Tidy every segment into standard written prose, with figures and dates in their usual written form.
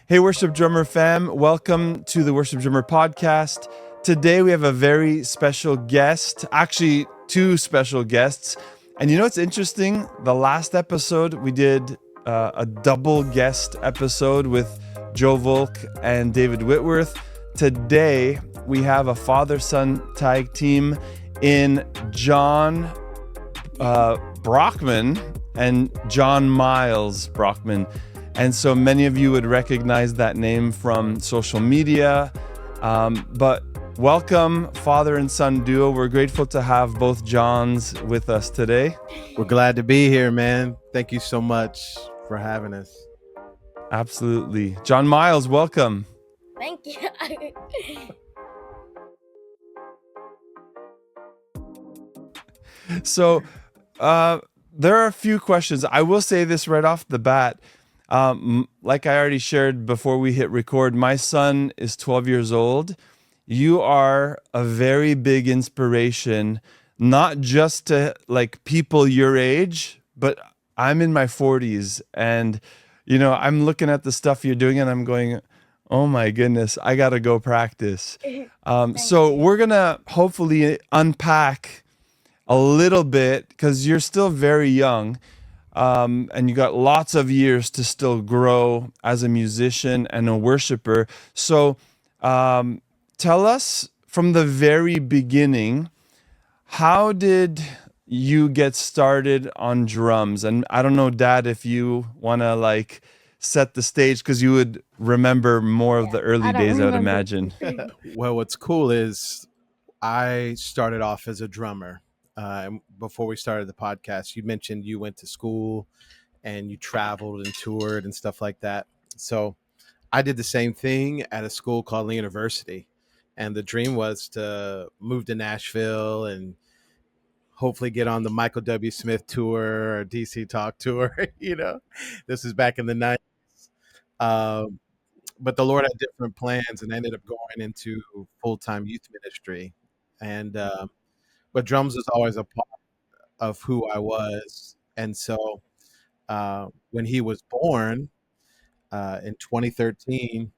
Hey, Worship Drummer fam, welcome to the Worship Drummer podcast. Today we have a very special guest, actually, two special guests. And you know what's interesting? The last episode we did a double guest episode with Joe Volk and David Whitworth. Today we have a father son tag team in John Brockman and John Miles Brockman. And so many of you would recognize that name from social media. But welcome, father and son duo. We're grateful to have both Johns with us today. We're glad to be here, man. Thank you so much for having us. Absolutely. John Miles, welcome. Thank you. So there are a few questions. I will say this right off the bat. Like I already shared before we hit record, my son is 12 years old. You are a very big inspiration, not just to like people your age, but I'm in my 40s and, you know, I'm looking at the stuff you're doing and I'm going, oh my goodness, I got to go practice. So we're going to hopefully unpack a little bit because you're still very young. And you got lots of years to still grow as a musician and a worshiper. So tell us from the very beginning, how did you get started on drums? And I don't know, Dad, if you want to like set the stage because you would remember more of the early days, I would imagine. Well, what's cool is I started off as a drummer. Before we started the podcast, you mentioned you went to school and you traveled and toured and stuff like that. So I did the same thing at a school called Lee University. And the dream was to move to Nashville and hopefully get on the Michael W. Smith tour or DC Talk tour. You know, this is back in the 90s. But the Lord had different plans and I ended up going into full-time youth ministry. And but drums was always a part of who I was. And so when he was born in 2013,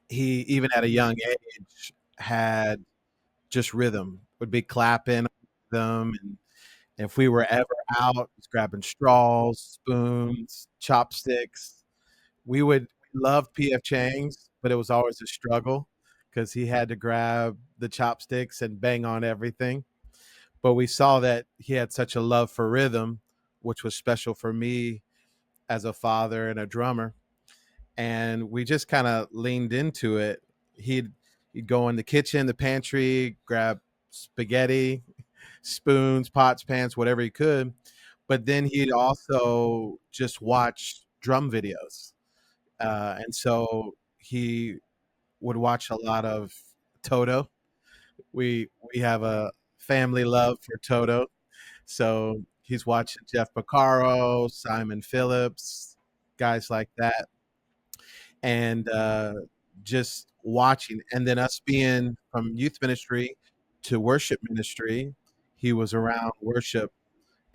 he, even at a young age, had just rhythm, would be clapping them. And if we were ever out, he's grabbing straws, spoons, chopsticks. We loved P.F. Chang's, but it was always a struggle because he had to grab the chopsticks and bang on everything. But we saw that he had such a love for rhythm, which was special for me as a father and a drummer. And we just kind of leaned into it. He'd go in the kitchen, the pantry, grab spaghetti, spoons, pots, pans, whatever he could. But then he'd also just watch drum videos. And so he would watch a lot of Toto. We have a family love for Toto. So he's watching Jeff Porcaro, Simon Phillips, guys like that. And just watching. And then us being from youth ministry to worship ministry, he was around worship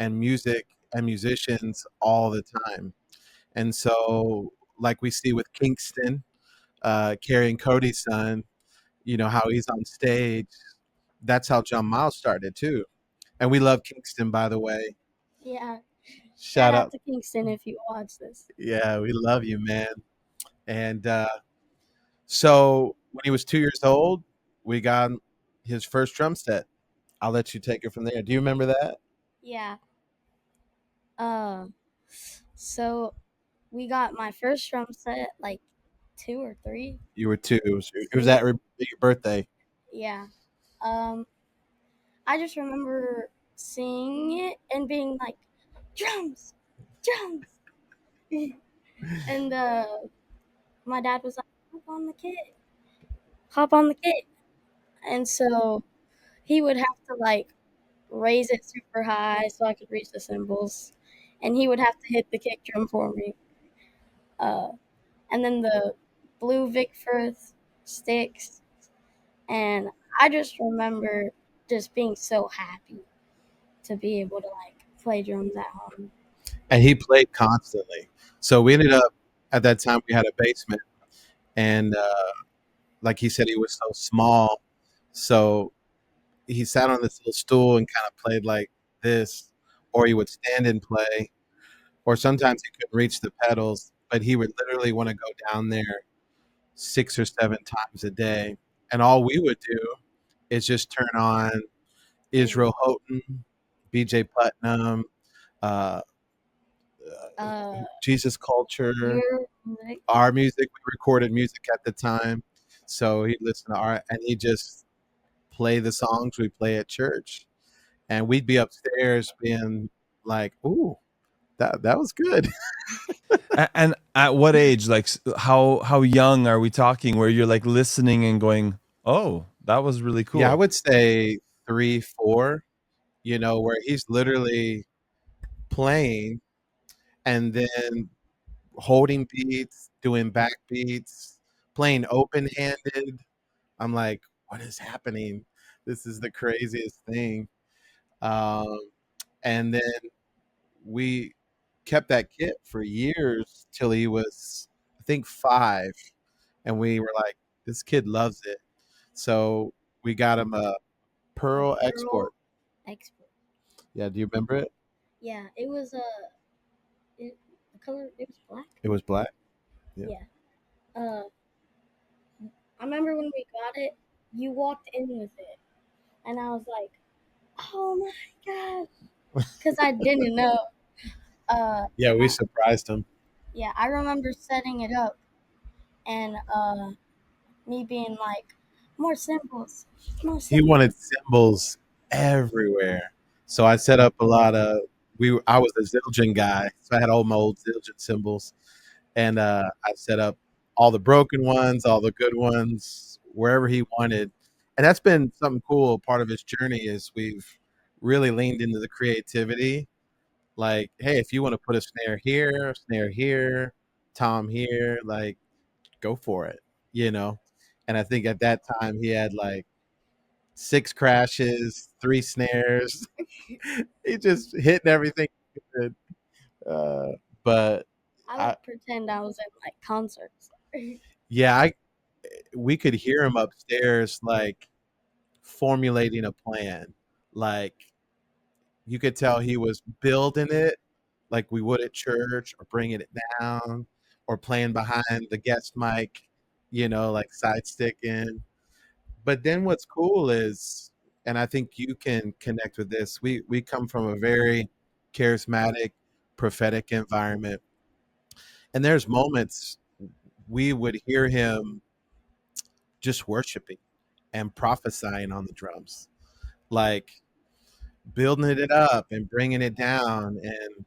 and music and musicians all the time. And so, like we see with Kingston, carrying Cody's son, you know, how he's on stage. That's how John Miles started too. And we love Kingston, by the way. Yeah. Shout out to Kingston if you watch this. Yeah, we love you, man. And so when he was 2 years old, we got his first drum set. I'll let you take it from there. Do you remember that? Yeah. So we got my first drum set like 2 or 3. You were 2. It was at your birthday. Yeah. I just remember seeing it and being like, drums. And my dad was like, hop on the kit. And so he would have to like raise it super high so I could reach the cymbals. And he would have to hit the kick drum for me. And then the blue Vic Firth sticks. And I just remember just being so happy to be able to like play drums at home. And he played constantly. So we ended up, at that time, we had a basement. And like he said, he was so small. So he sat on this little stool and kind of played like this, or he would stand and play, or sometimes he couldn't reach the pedals, but he would literally want to go down there 6 or 7 times a day. And all we would do is just turn on Israel Houghton, BJ Putnam, uh, Jesus Culture, Your music. our music. We recorded music at the time. So he'd listen to our, and he'd just play the songs we play at church. And we'd be upstairs being like, ooh, that was good. And at what age, like how young are we talking, where you're like listening and going, oh, that was really Yeah, I cool? would say 3, 4, where he's literally playing and then holding beats, doing back beats, playing open handed. I'm like, what is happening? This is the craziest thing. Um, and then we kept that kid for years till he was, I think, 5. And we were like, this kid loves it. So we got him a Pearl Export. Export. Yeah, do you remember it? Yeah, it was the color. It was black. It was black. Yeah. I remember when we got it, you walked in with it, and I was like, "Oh my god," because I didn't know. Yeah, we surprised him. Yeah, I remember setting it up, and me being like, "More symbols, more He symbols." wanted symbols everywhere. So I set up a lot of I was a Zildjian guy, so I had all my old Zildjian symbols, and I set up all the broken ones, all the good ones, wherever he wanted. And that's been something cool. Part of his journey is we've really leaned into the creativity. Like, hey, if you want to put a snare here, tom here, like, go for it, you know. And I think at that time he had like 6 crashes, 3 snares. He just hitting everything he could. But I I, would pretend I was at like concerts. yeah, we could hear him upstairs, like formulating a plan. Like you could tell he was building it, like we would at church, or bringing it down, or playing behind the guest mic, like side sticking. But then what's cool is, and I think you can connect with this, we come from a very charismatic, prophetic environment. And there's moments we would hear him just worshiping and prophesying on the drums, like building it up and bringing it down. And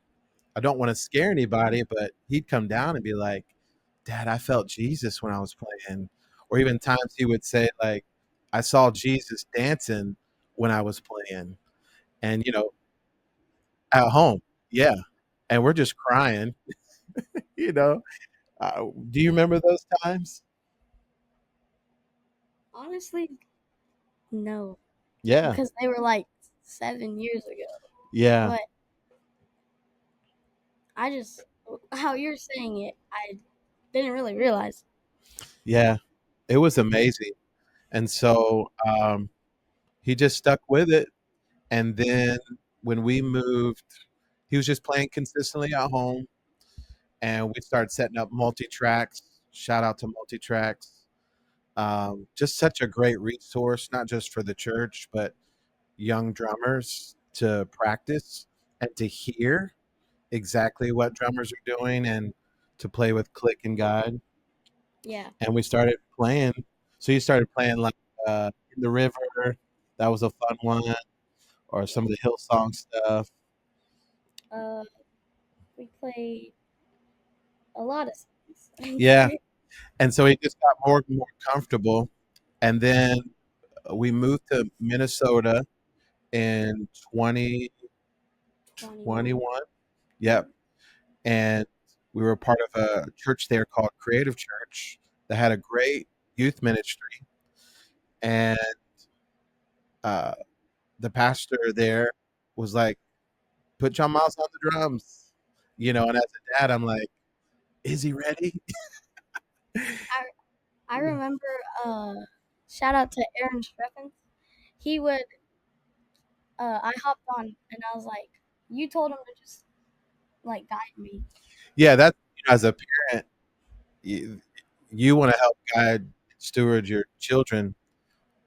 I don't want to scare anybody, but he'd come down and be like, Dad, I felt Jesus when I was playing. Or even times he would say, like, I saw Jesus dancing when I was playing. And, at home. Yeah. And we're just crying, you know. Do you remember those times? Honestly, no, Yeah. because they were like 7 years ago. Yeah. But I just how you're saying it, I didn't really realize. Yeah. It was amazing. And so he just stuck with it. And then when we moved, he was just playing consistently at home. And we started setting up multi-tracks. Shout out to multi-tracks. Just such a great resource, not just for the church, but young drummers to practice and to hear exactly what drummers are doing and to play with click and guide. Yeah. And we started playing. So you started playing like In the River. That was a fun one. Or some of the Hillsong stuff. We played a lot of songs. Yeah. And so he just got more and more comfortable. And then we moved to Minnesota in 2021. 21. Yep. And we were part of a church there called Creative Church that had a great youth ministry. And uh, the pastor there was like, put John Miles on the drums, and as a dad, I'm like, is he ready? I remember, shout out to Aaron Streffens. He would, I hopped on and I was like, you told him to just like guide me. Yeah, that's as a parent, you want to help guide, steward your children,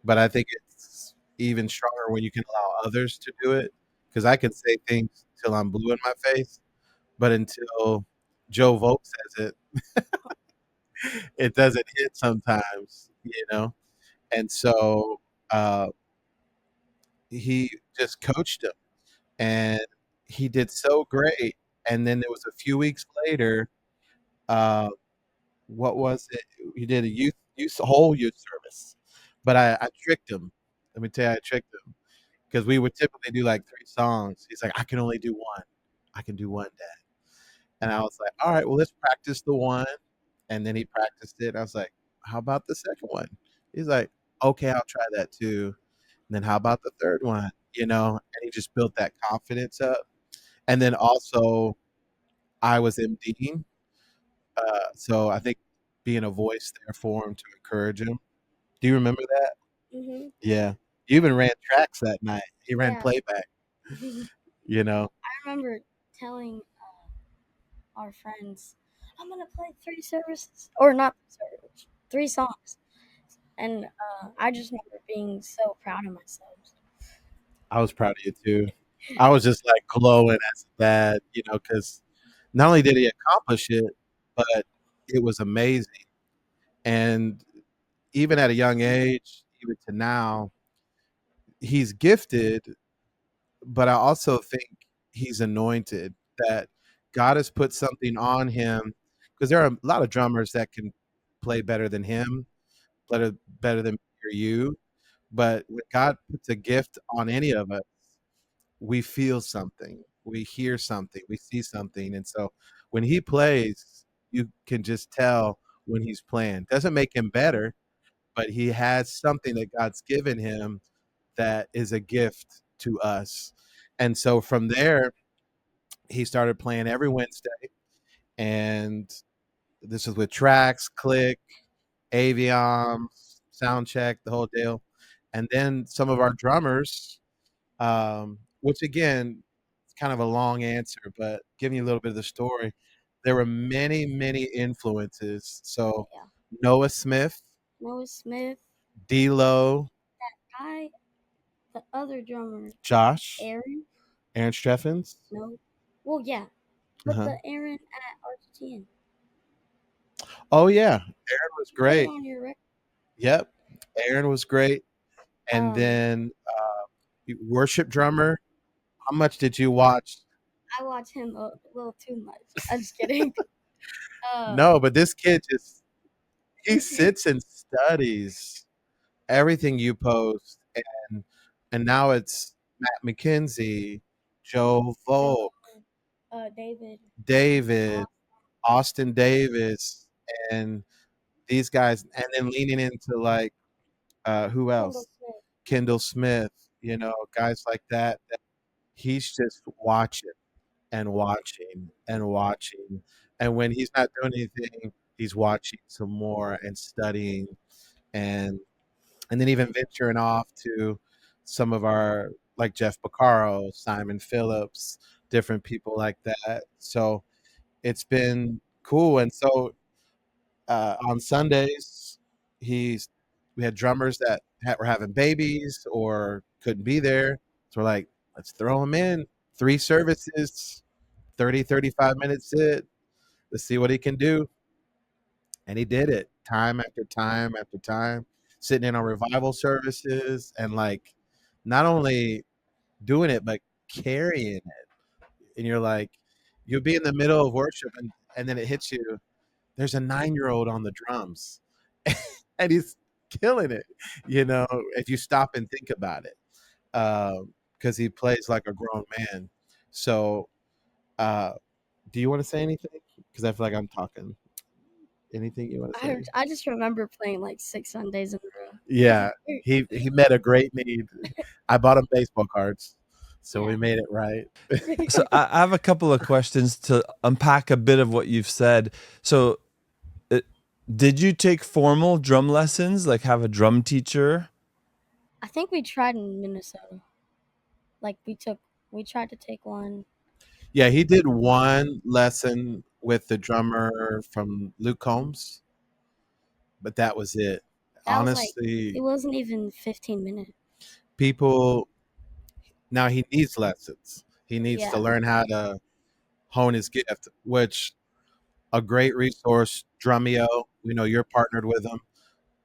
but I think it's even stronger when you can allow others to do it. Because I can say things till I'm blue in my face, but until Joe Vogt says it, it doesn't hit sometimes, And so uh, he just coached him, and he did so great. And then there was a few weeks later, uh, what was it? He did a whole youth service, but I tricked him. Let me tell you, I tricked him because we would typically do like 3 songs. He's like, I can only do one. I can do one, Dad. And I was like, all right, well, let's practice the one. And then he practiced it. I was like, how about the second one? He's like, okay, I'll try that too. And then how about the third one? And he just built that confidence up. And then also, I was MDing. So I think being a voice there for him to encourage him. Do you remember that? Mm-hmm. Yeah. You even ran tracks that night. He ran Yeah. playback, you know. I remember telling our friends, I'm gonna play 3 services, or not 3 songs, and I just remember being so proud of myself. I was proud of you too. I was just like glowing as a dad, because not only did he accomplish it, but it was amazing. And even at a young age, even to now, he's gifted, but I also think he's anointed, that God has put something on him, because there are a lot of drummers that can play better than him, better than me or you. But when God puts a gift on any of us, we feel something, we hear something, we see something. And so when he plays, you can just tell when he's playing. Doesn't make him better, but he has something that God's given him that is a gift to us. And so from there, he started playing every Wednesday. And this is with tracks, click, Aviom, sound check, the whole deal. And then some of our drummers, which again, it's kind of a long answer, but giving you a little bit of the story, there were many, many influences. So Yeah. Noah Smith, D-Lo, guy, the other drummer, Josh, Aaron Streffens. No, well, yeah, but Uh-huh. the Aaron at Argentina. Oh yeah, Aaron was great. On your record. Yep, Aaron was great. And then worship drummer. How much did you watch? I watch him a little too much. I'm just kidding. No, but this kid he sits and studies everything you post, and now it's Matt McKenzie, Joe Volk, David, Austin Davis, and these guys, and then leaning into like who else? Kendall Smith, guys like that he's just watching and watching and watching. And when he's not doing anything, he's watching some more and studying, and then even venturing off to some of our, like Jeff Beccaro, Simon Phillips, different people like that. So it's been cool. And so on Sundays, we had drummers that were having babies or couldn't be there. So we're like, let's throw them in 3 services, 30, 35 minutes sit. Let's see what he can do. And he did it time after time after time, sitting in on revival services and like not only doing it, but carrying it. And you're like, you'll be in the middle of worship and then it hits you. There's a 9-year-old on the drums and he's killing it, if you stop and think about it, because he plays like a grown man. So, do you want to say anything? Because I feel like I'm talking. Anything you want to say? I just remember playing like 6 Sundays in a row. Yeah, he met a great need. I bought him baseball cards, so we made it right. So I have a couple of questions to unpack a bit of what you've said. So Did you take formal drum lessons, like have a drum teacher? I think we tried in Minnesota. Like we tried to take one. Yeah, he did one lesson with the drummer from Luke Combs, but that was it. That was like it Honestly, wasn't even 15 minutes. people now he needs lessons. He needs to Yeah. learn how to hone his gift, which a great resource, Drumeo. We know you're partnered with him.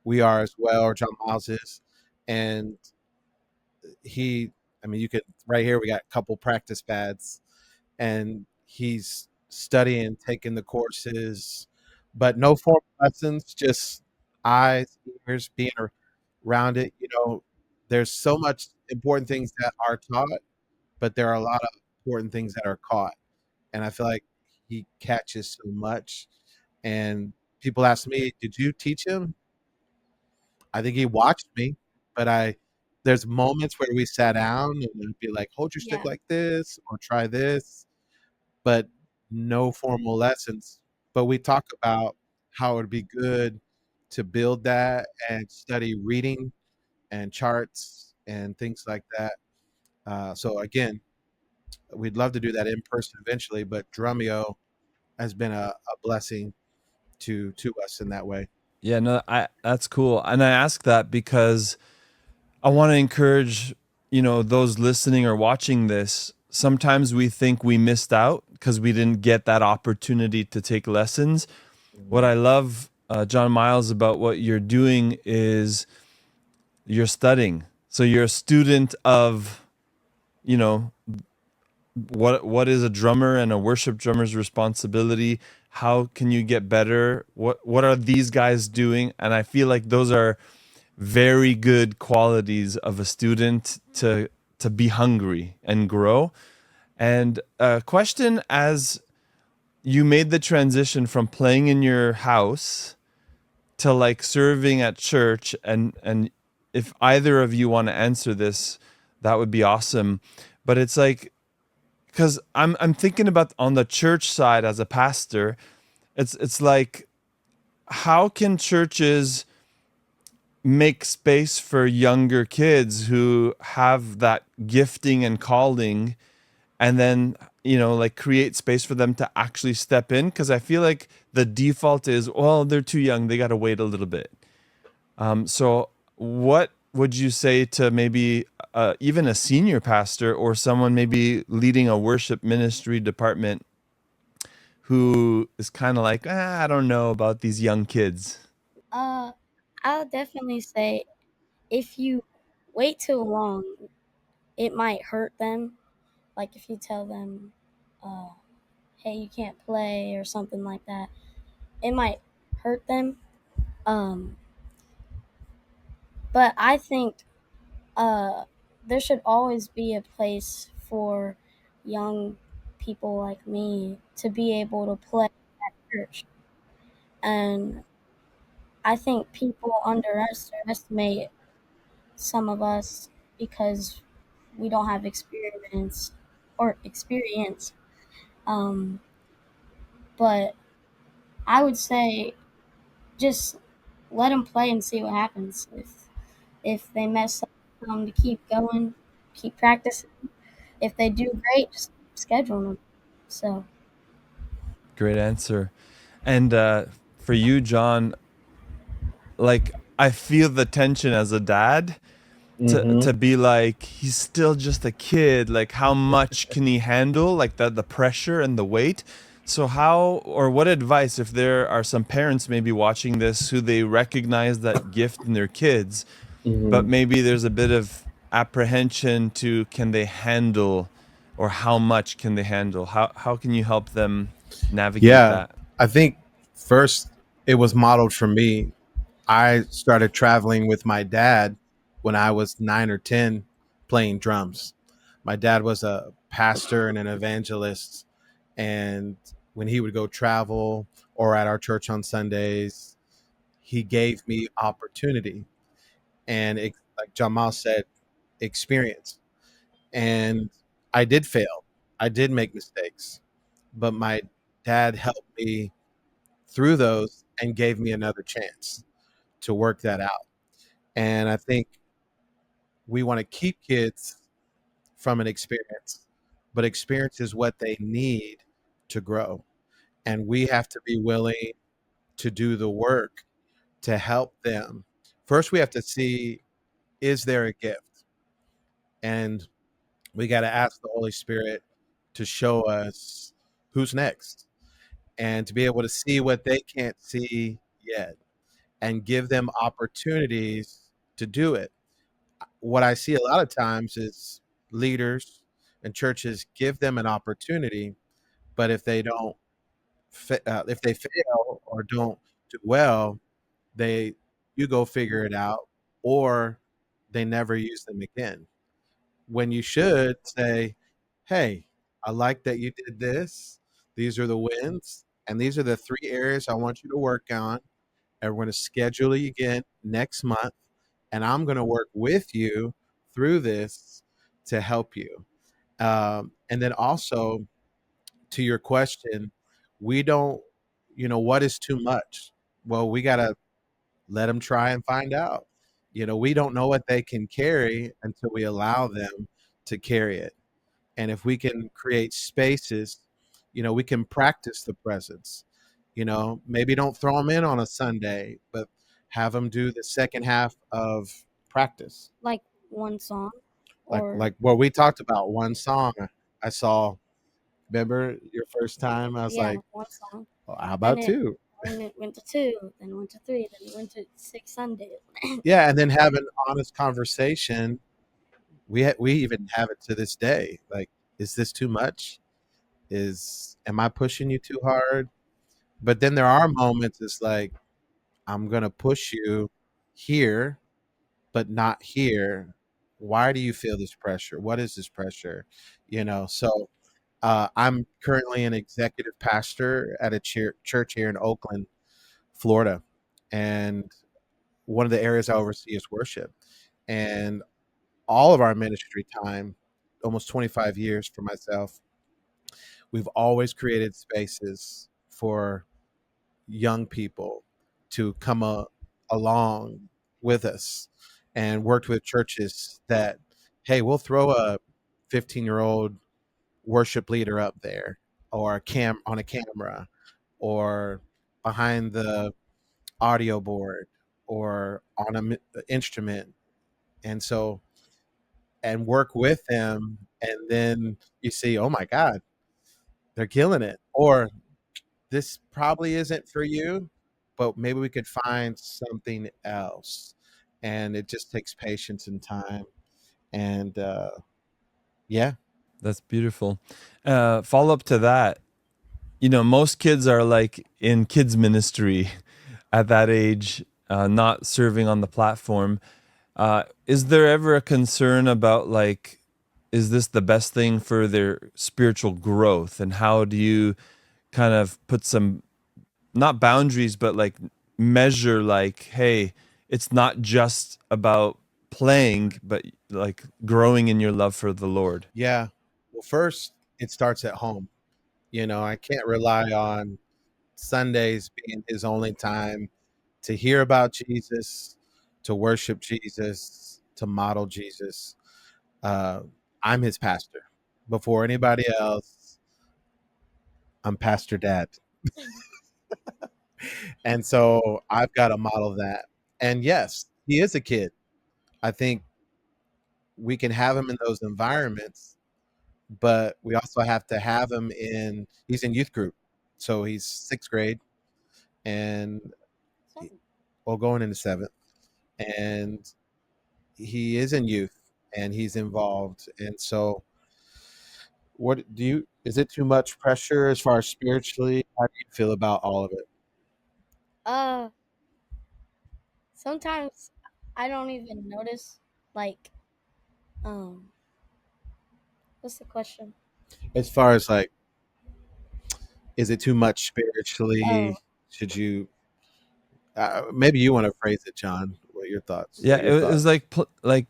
We are as well, or John Miles is. And he, I mean, you could right here. We got a couple practice pads, and he's studying, taking the courses, but no formal lessons. Just eyes, ears, being around it. You know, there's so much important things that are taught, but there are a lot of important things that are caught, and I feel like he catches so much. And people ask me, "Did you teach him?" I think he watched me, but there's moments where we sat down and I'd be like, "Hold your stick Yeah. like this or try this," but no formal lessons. But we talk about how it would be good to build that and study reading and charts and things like that. So again, we'd love to do that in person eventually, but Drumeo has been a blessing to us in that way. Yeah, no, I that's cool. And I ask that because I want to encourage, those listening or watching this. Sometimes we think we missed out because we didn't get that opportunity to take lessons. What Mhm. I love, John Miles, about what you're doing is you're studying. So you're a student of, you know, what is a drummer and a worship drummer's responsibility? How can you get better? What are these guys doing? And I feel like those are very good qualities of a student to be hungry and grow. And a question: as you made the transition from playing in your house to like serving at church, and if either of you want to answer this, that would be awesome. But it's like, because I'm thinking about on the church side as a pastor, it's like, how can churches make space for younger kids who have that gifting and calling, and then like create space for them to actually step in? Because I feel like the default is, well, they're too young, they got to wait a little bit. So what would you say to maybe even a senior pastor or someone maybe leading a worship ministry department who is kind of like, I don't know about these young kids? Uh, I'll definitely say if you wait too long, it might hurt them. Like if you tell them, uh, "Hey, you can't play" or something like that, it might hurt them. Um, but I think uh, there should always be a place for young people like me to be able to play at church. And I think people underestimate some of us because we don't have experience. Um, but I would say just let them play and see what happens. If they mess up, tell 'em to keep going, keep practicing. If they do great, just schedule them. So Great answer. And for you, John, like, I feel the tension as a dad to Mhm. be like, he's still just a kid. Like, how much can he handle? Like the pressure and the weight. So how, or what advice, if there are some parents maybe watching this who they recognize that gift in their kids, but Mhm. maybe there's a bit of apprehension to, can they handle, or how much can they handle? How can you help them navigate Yeah, that? I think first it was modeled for me. I started traveling with my dad when I was 9 or 10 playing drums. My dad was a pastor and an evangelist, and when he would go travel or at our church on Sundays, he gave me opportunity and like John Miles said, experience. And I did fail. I did make mistakes, but my dad helped me through those and gave me another chance to work that out. And I think we want to keep kids from an experience, but experience is what they need to grow. And we have to be willing to do the work to help them. First, we have to see, is there a gift? And we got to ask the Holy Spirit to show us who's next and to be able to see what they can't see yet and give them opportunities to do it. What I see a lot of times is leaders and churches give them an opportunity, but if they don't, if they fail or don't do well, they you go figure it out, or they never use them again. When you should say, "Hey, I like that you did this. These are the wins, and these are the 3 areas I want you to work on, and we're gonna schedule you again next month, and I'm gonna work with you through this to help you." And then also to your question, we don't, what is too much? Well, we gotta let them try and find out. We don't know what they can carry until we allow them to carry it. And if we can create spaces, we can practice the presence. Maybe don't throw them in on a Sunday, but have them do the second half of practice. Like one song, Like or like what we talked about, one song I saw. Remember your first time? I was yeah, like, one song. well, how Then about two? it went to 2, then it went to 3, then it went to 6 Sundays. Yeah, and then have an honest conversation. We even have it to this day. Like, is this too much? Am I pushing you too hard? But then there are moments it's like, I'm gonna push you here, but not here. Why do you feel this pressure? What is this pressure? So I'm currently an executive pastor at a church here in Oakland, Florida. And one of the areas I oversee is worship. And all of our ministry time, almost 25 years for myself, we've always created spaces for young people to come along with us and worked with churches that, hey, we'll throw a 15-year-old worship leader up there, or on a camera, or behind the audio board, or on an instrument. And work with them, and then you see, oh my God, they're killing it. Or this probably isn't for you, but maybe we could find something else. And it just takes patience and time. And yeah. That's beautiful. Follow up to that. Most kids are like in kids ministry at that age, not serving on the platform. Is there ever a concern about like, is this the best thing for their spiritual growth? And how do you kind of put some, not boundaries, but like measure like, hey, it's not just about playing, but like growing in your love for the Lord? Yeah. Well, first, it starts at home. I can't rely on Sundays being his only time to hear about Jesus, to worship Jesus, to model Jesus. Uh, I'm his pastor. Before anybody else, I'm Pastor Dad. And so I've got to model that. And yes, he is a kid. I think we can have him in those environments, but we also have to have him he's in youth group. So he's 6th grade, and going into 7th. And he is in youth, and he's involved. And so is it too much pressure as far as spiritually? How do you feel about all of it? Uh, Sometimes I don't even notice. Like, what's the question? As far as like, is it too much spiritually? Oh, Should you maybe you want to phrase it, John? What your thoughts? Yeah, What are your it was thoughts? like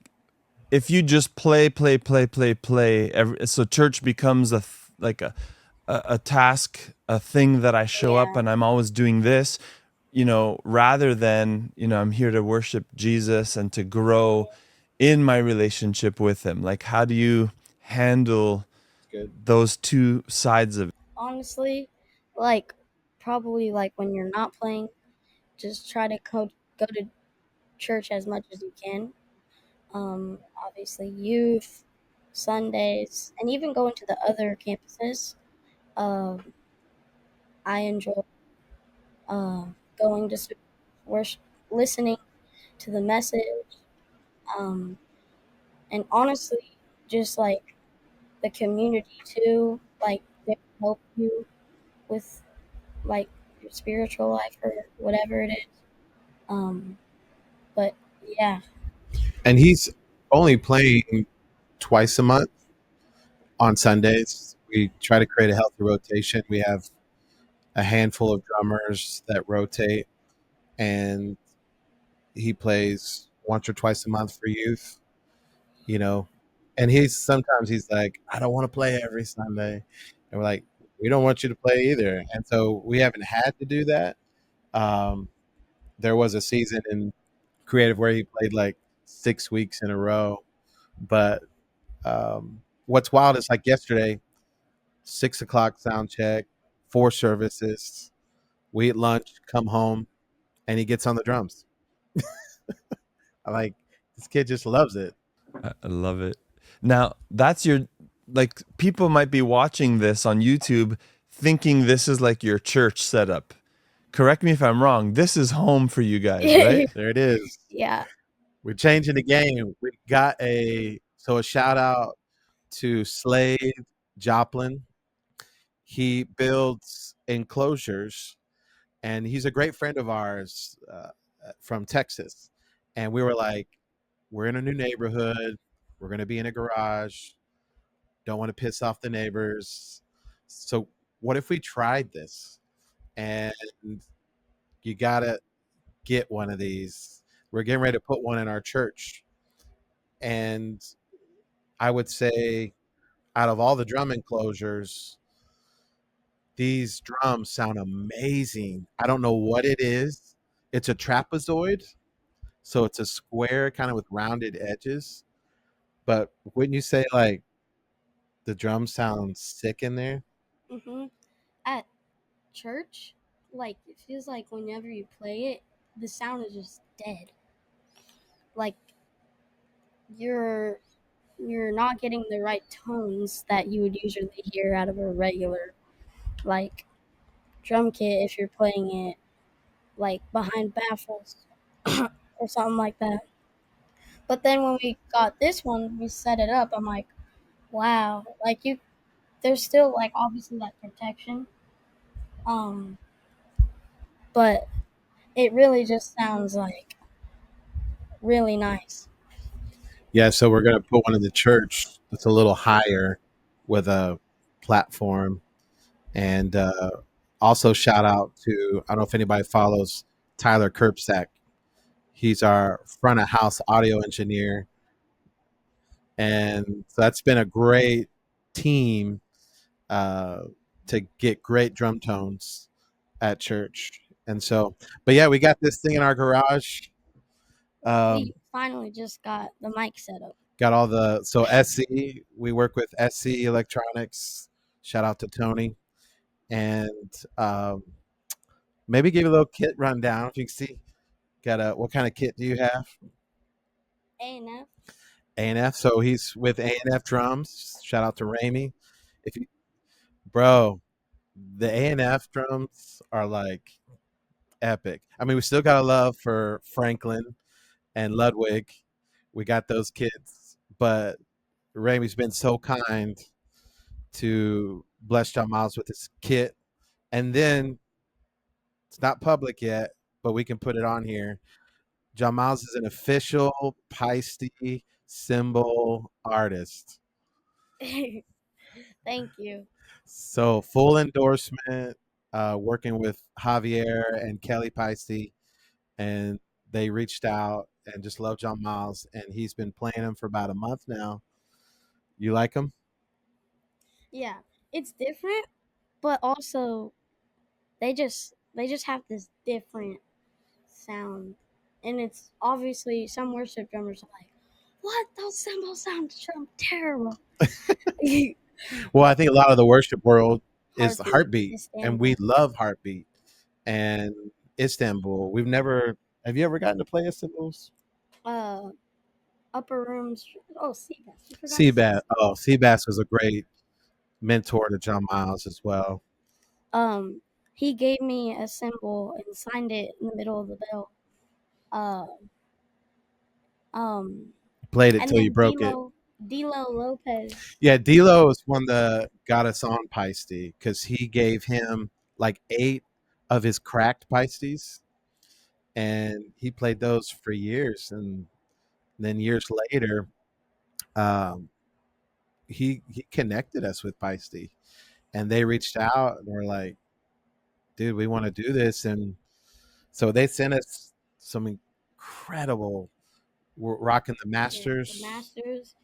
if you just play, so church becomes like a task, a thing that I show up yeah, and I'm always doing this. rather than, I'm here to worship Jesus and to grow in my relationship with him? Like, how do you handle Good. those two sides of it? Honestly, like probably like when you're not playing, just try to go to church as much as you can. Obviously, youth, Sundays, and even going to the other campuses. Um, I enjoy uh, going to worship, listening to the message, um, and honestly, just like the community too. Like they help you with like your spiritual life or whatever it is. Um, but yeah, And he's only playing twice a month on Sundays. We try to create a healthy rotation. We have a handful of drummers that rotate, and he plays once or twice a month for youth, you know. And he's like, I don't want to play every Sunday. And we're like, we don't want you to play either. And so we haven't had to do that. Um, there was a season in creative where he played like 6 weeks in a row. But what's wild is like yesterday, 6 o'clock sound check, 4 services. We eat lunch, come home, and he gets on the drums. I like this kid just loves it. I love it. Now, that's your, like, people might be watching this on YouTube thinking this is like your church setup. Correct me if I'm wrong. This is home for you guys, right? There it is. yeah, We're changing the game. We got a shout out to Slade Joplin. He builds enclosures, and he's a great friend of ours from Texas. And we were like, we're in a new neighborhood. We're going to be in a garage. Don't want to piss off the neighbors. So what if we tried this? And you got to get one of these. We're getting ready to put one in our church. And I would say out of all the drum enclosures, these drums sound amazing. I don't know what it is. It's a trapezoid, so it's a square kind of with rounded edges. But wouldn't you say like the drums sound sick in there? hmm at church, like it feels like whenever you play it, the sound is just dead. Like you're you're not getting the right tones that you would usually hear out of a regular like drum kit if you're playing it like behind baffles or something like that. But then when we got this one, we set it up. I'm like, wow, like you, there's still like obviously that protection, um, but it really just sounds like really nice. Yeah, so we're gonna put one in the church that's a little higher with a platform. And also shout out to, I don't know if anybody follows Tyler Kirpsack. He's our front of house audio engineer. And so that's been a great team uh, to get great drum tones at church. And so, but yeah, we got this thing in our garage. We finally just got the mic set up. Got all the, so SC, we work with SC Electronics. Shout out to Tony. And maybe give you a little kit rundown. If you can see, what kind of kit do you have? A&F. A&F. So he's with A&F drums. Shout out to Ramey. If you, bro, the A&F drums are like epic. I mean, we still got a love for Franklin and Ludwig. We got those kids, but Ramey's been so kind to bless John Miles with his kit. And then it's not public yet, but we can put it on here. John Miles is an official Peisty cymbal artist. Thank you. So full endorsement, working with Javier and Kelly Peisty, and they reached out and just love John Miles, and he's been playing him for about a month now. You like him? Yeah, it's different, but also they just have this different sound, and it's obviously some worship drummers are like, "What? Those cymbals sound terrible." Well, I think a lot of the worship world is the Heartbeat, heartbeat, and we Istanbul. love heartbeat and Istanbul. We've never. Have you ever gotten to play Istanbul's? Uh, upper rooms. Oh, Seabass. You forgot Seabass. Seabass. Oh, Seabass was a great mentor to John Miles as well. He gave me a cymbal and signed it in the middle of the bell. Uh, Played it and till you then broke it. D'Lo Lopez. Yeah, D'Lo is one that got us on Peisty because he gave him like 8 of his cracked Peisties, and he played those for years. And then years later, um, he connected us with Peisty, and they reached out and were like, "Dude, we want to do this." And so they sent us some incredible. We're rocking the Masters, The Masters.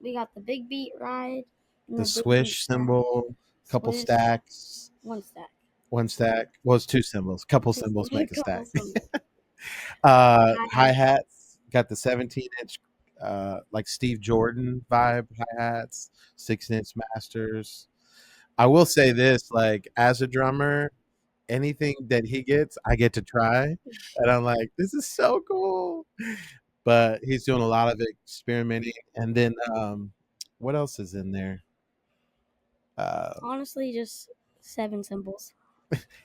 We got the big beat ride. And the the big beat swish cymbal, couple Swish. stacks. One stack. One stack. Well, it's 2 cymbals. Couple Two cymbals cymbals. make a stack. Couple cymbals. Hi-hats. Got the 17-inch, like Steve Jordan vibe hi-hats, 6-inch Masters. I will say this, like, as a drummer, anything that he gets, I get to try. And I'm like, this is so cool. But he's doing a lot of experimenting. And then what else is in there? Honestly, just 7 cymbals.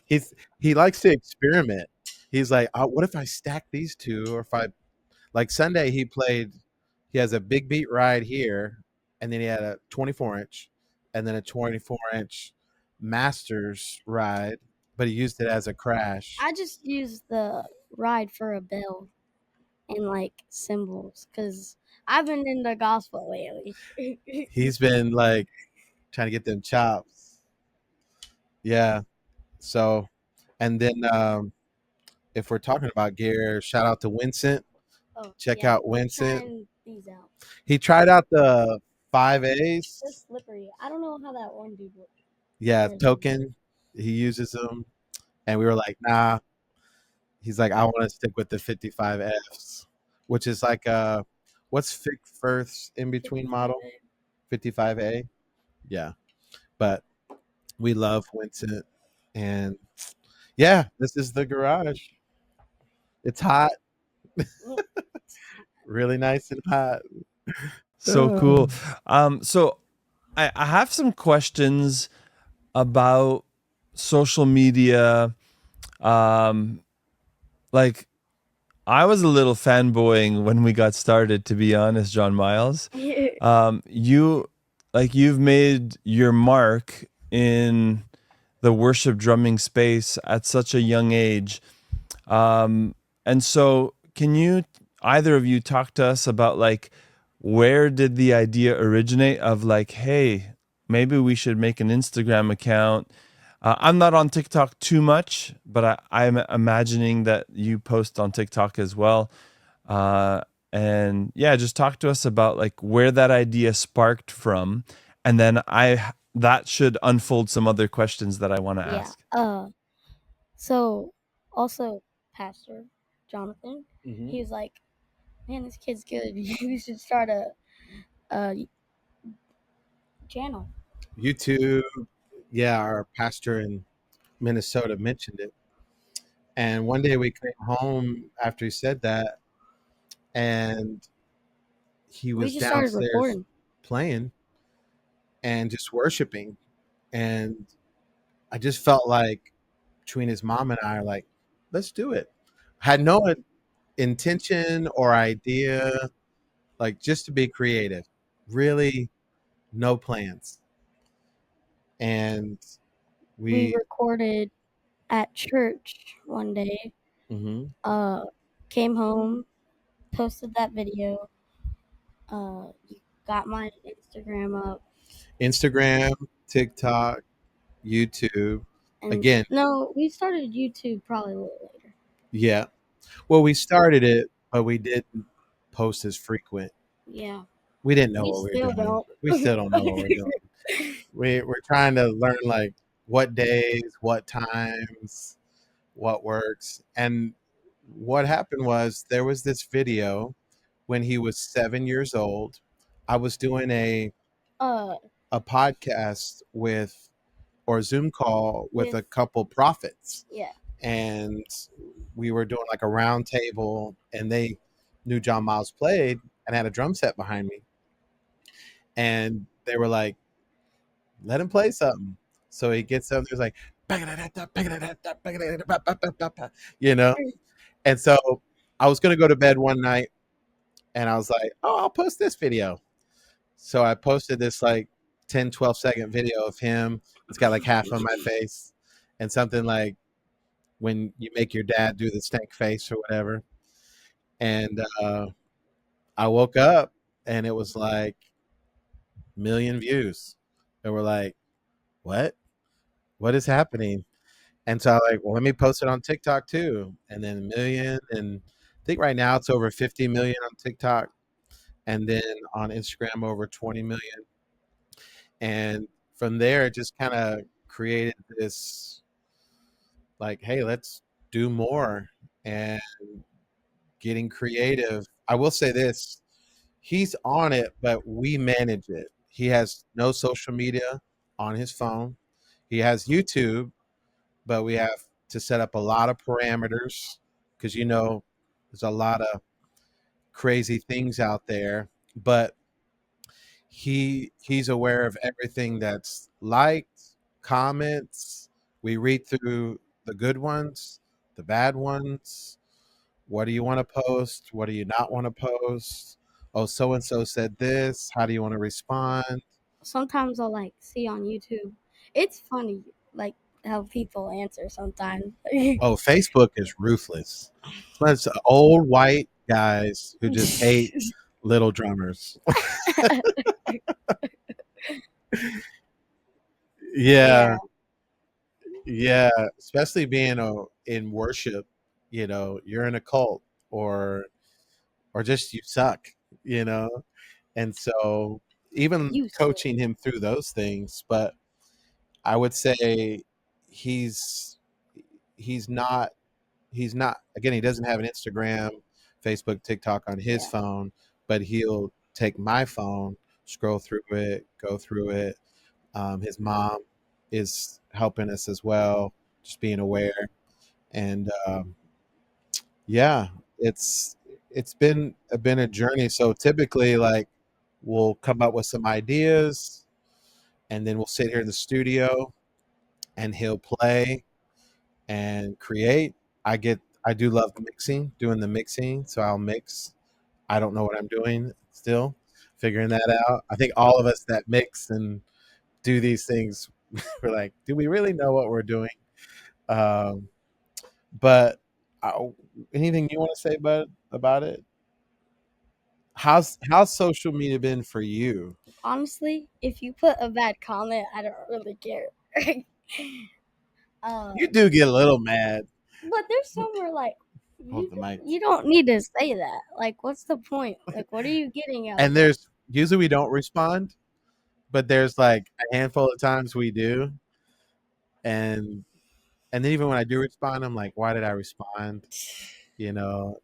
He likes to experiment. He's like, what if I stack these two? Or if I, like Sunday, he has a big beat ride here, and then he had a 24-inch, and then a 24-inch Masters ride, but he used it as a crash. I just used the ride for a bell and like cymbals because I've been into gospel lately. He's been like trying to get them chops. Yeah. So, and then if we're talking about gear, shout out to Vincent. Check out Vincent. These out. He tried out the 5As. They're slippery. I don't know how that one dude looks. Yeah, token. He uses them, and we were like, nah. He's like, I want to stick with the 55Fs, which is like what's Firth's in between model? 55A. Yeah, but we love Vincent, and yeah, this is the garage. It's hot. Really nice and hot. So cool. So I have some questions about social media. Like I was a little fanboying when we got started, to be honest, John Miles. You've made your mark in the worship drumming space at such a young age. And so can you, either of you, talk to us about like, where did the idea originate of like, hey, maybe we should make an Instagram account? I'm not on TikTok too much, but I'm imagining that you post on TikTok as well. And yeah, just talk to us about like where that idea sparked from. And then that should unfold some other questions that I want to ask. So also Pastor Jonathan, he was like, man, this kid's good. You should start a channel. YouTube. Yeah, our pastor in Minnesota mentioned it. And one day we came home after he said that, and he was downstairs playing and just worshiping. And I just felt like between his mom and I are like, let's do it. Had no intention or idea, like just to be creative. Really no plans. And we recorded at church one day. Came home, posted that video. Got my Instagram up. Instagram, TikTok, YouTube. And again. No, we started YouTube probably a little later. Yeah. Well, we started it, but we didn't post as frequent. Yeah. We didn't know what we were doing. We still don't know what we're doing. We're trying to learn like what days, what times, what works. And what happened was there was this video when he was 7 years old. I was doing Uh, a podcast with or a Zoom call with a with couple prophets, yeah. and we were doing like a round table, and they knew John Miles played and had a drum set behind me, and they were like, "Let him play something." So he gets up, there's like, you know, and so I was gonna go to bed one night, and I was like, "Oh, I'll post this video." So I posted this like 10, 12-second video of him. It's got like half of my face and something like when you make your dad do the stank face or whatever. And I woke up and it was like million views. And we're like, what? What is happening? And so I like, well, let me post it on TikTok too. And then a million. And I think right now it's over 50 million on TikTok. And then on Instagram, over 20 million. And from there, it just kind of created this like, hey, let's do more and getting creative. I will say this, he's on it, but we manage it. He has no social media on his phone. He has YouTube, but we have to set up a lot of parameters because, there's a lot of crazy things out there. But he's aware of everything that's liked, comments. We read through the good ones, the bad ones. What do you want to post? What do you not want to post? Oh, so and so said this. How do you want to respond? Sometimes I'll like see on YouTube. It's funny, like how people answer sometimes. Oh, Facebook is ruthless. It's a bunch of old white guys who just hate little drummers. Yeah, Yeah. yeah. Especially being in worship, you're in a cult or just you suck, you know. And so even You suck. coaching him through those things, but I would say he's he's not again, he doesn't have an Instagram, Facebook, TikTok on his Yeah. phone, but he'll take my phone, scroll through it, go through it. His mom is helping us as well, just being aware. And yeah, it's been a journey. So typically, like, we'll come up with some ideas, and then we'll sit here in the studio, and he'll play and create. I do love mixing, doing the mixing, so I'll mix. I don't know what I'm doing still, figuring that out. I think all of us that mix and do these things, we're like, do we really know what we're doing? Um, but anything you want to say about it? How's social media been for you? Honestly, if you put a bad comment, I don't really care. You do get a little mad. But there's some where like Hold the mic. you don't need to say that. Like, what's the point? Like, what are you getting out And of it? there's usually we don't respond, but there's like a handful of times we do, and then even when I do respond, I'm like, why did I respond?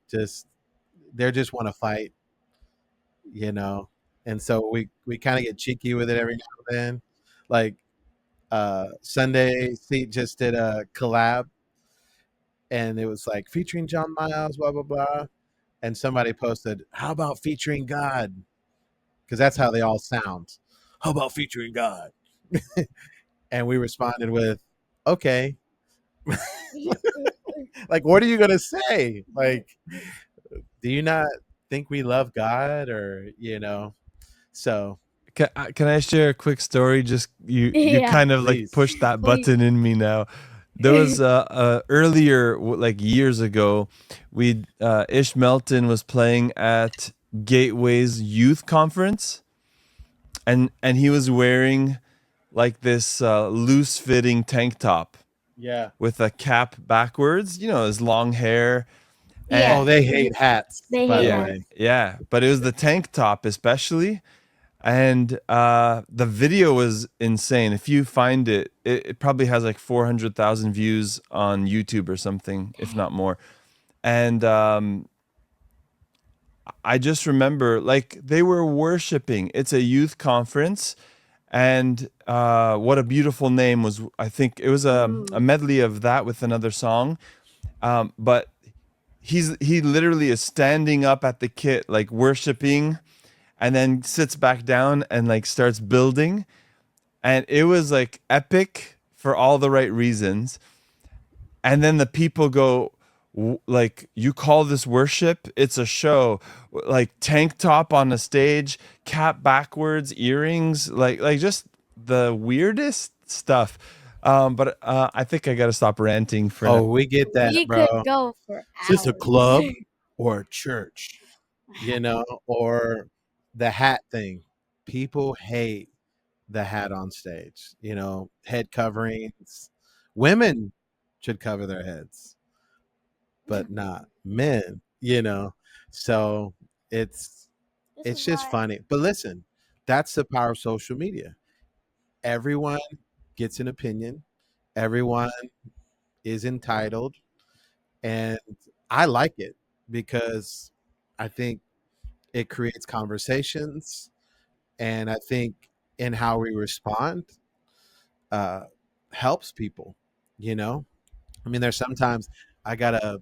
Just they just want to fight, you know. And so we kind of get cheeky with it every now and then. Like Sunday, Seat just did a collab, and it was like featuring John Miles, blah blah blah. And somebody posted, "How about featuring God?" Because that's how they all sound. How about featuring God? And we responded with, "Okay." Like, what are you gonna say? Like, do you not think we love God, or So Can I share a quick story? Just you Yeah. kind of like please. pushed that Please. button in me now. There was earlier, like years ago, we Ish Melton was playing at Gateway's youth conference, and he was wearing like this loose fitting tank top Yeah. with a cap backwards. His long hair. Yeah. Oh, they hate hats, They by hate the Yeah, hats. way. yeah, but it was the tank top especially. and the video was insane. If you find it, it probably has like 400,000 views on YouTube or something, if not more. And I just remember like they were worshiping. It's a youth conference, and what a beautiful name was. I think it was a medley of that with another song. But he literally is standing up at the kit like worshiping, and then sits back down and like starts building, and it was like epic for all the right reasons. And then the people go, like, you call this worship? It's a show. Like tank top on a stage, cap backwards, earrings, like just the weirdest stuff. But I think I got to stop ranting for now. Oh, we get that, We bro. could go for Is this a hours. club or a church? You know, or the hat thing. People hate the hat on stage. You know, head coverings. Women should cover their heads, but not men. You know, so it's This it's is just why funny. But listen, that's the power of social media. Everyone gets an opinion. Everyone is entitled, and I like it because I think it creates conversations, and I think in how we respond uh, helps people. You know, I mean, there's sometimes I gotta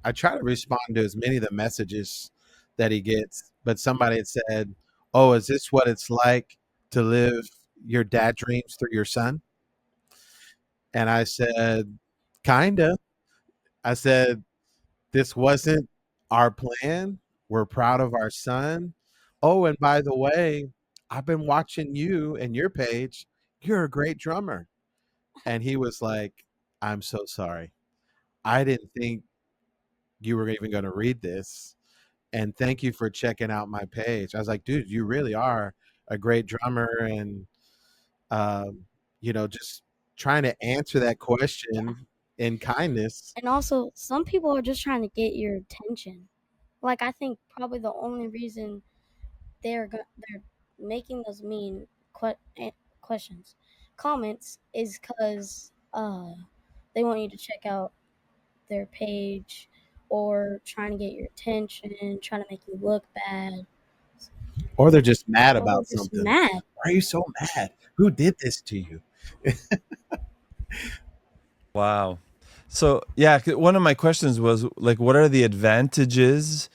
I try to respond to as many of the messages that he gets, but somebody had said, "Oh, is this what it's like to live your dad dreams through your son?" And I said, "Kinda." I said, "This wasn't our plan. We're proud of our son. Oh, and by the way, I've been watching you and your page. You're a great drummer." And he was like, "I'm so sorry. I didn't think you were even going to read this. And thank you for checking out my page." I was like, "Dude, you really are a great drummer." And, um, just trying to answer that yeah. question in kindness. And also, some people are just trying to get your attention. Like I think probably the only reason they're making those mean questions, comments is because they want you to check out their page or trying to get your attention, trying to make you look bad, Or they're just mad or about just something. mad. Why are you so mad? Who did this to you? Wow. So yeah, one of my questions was like, what are the advantages?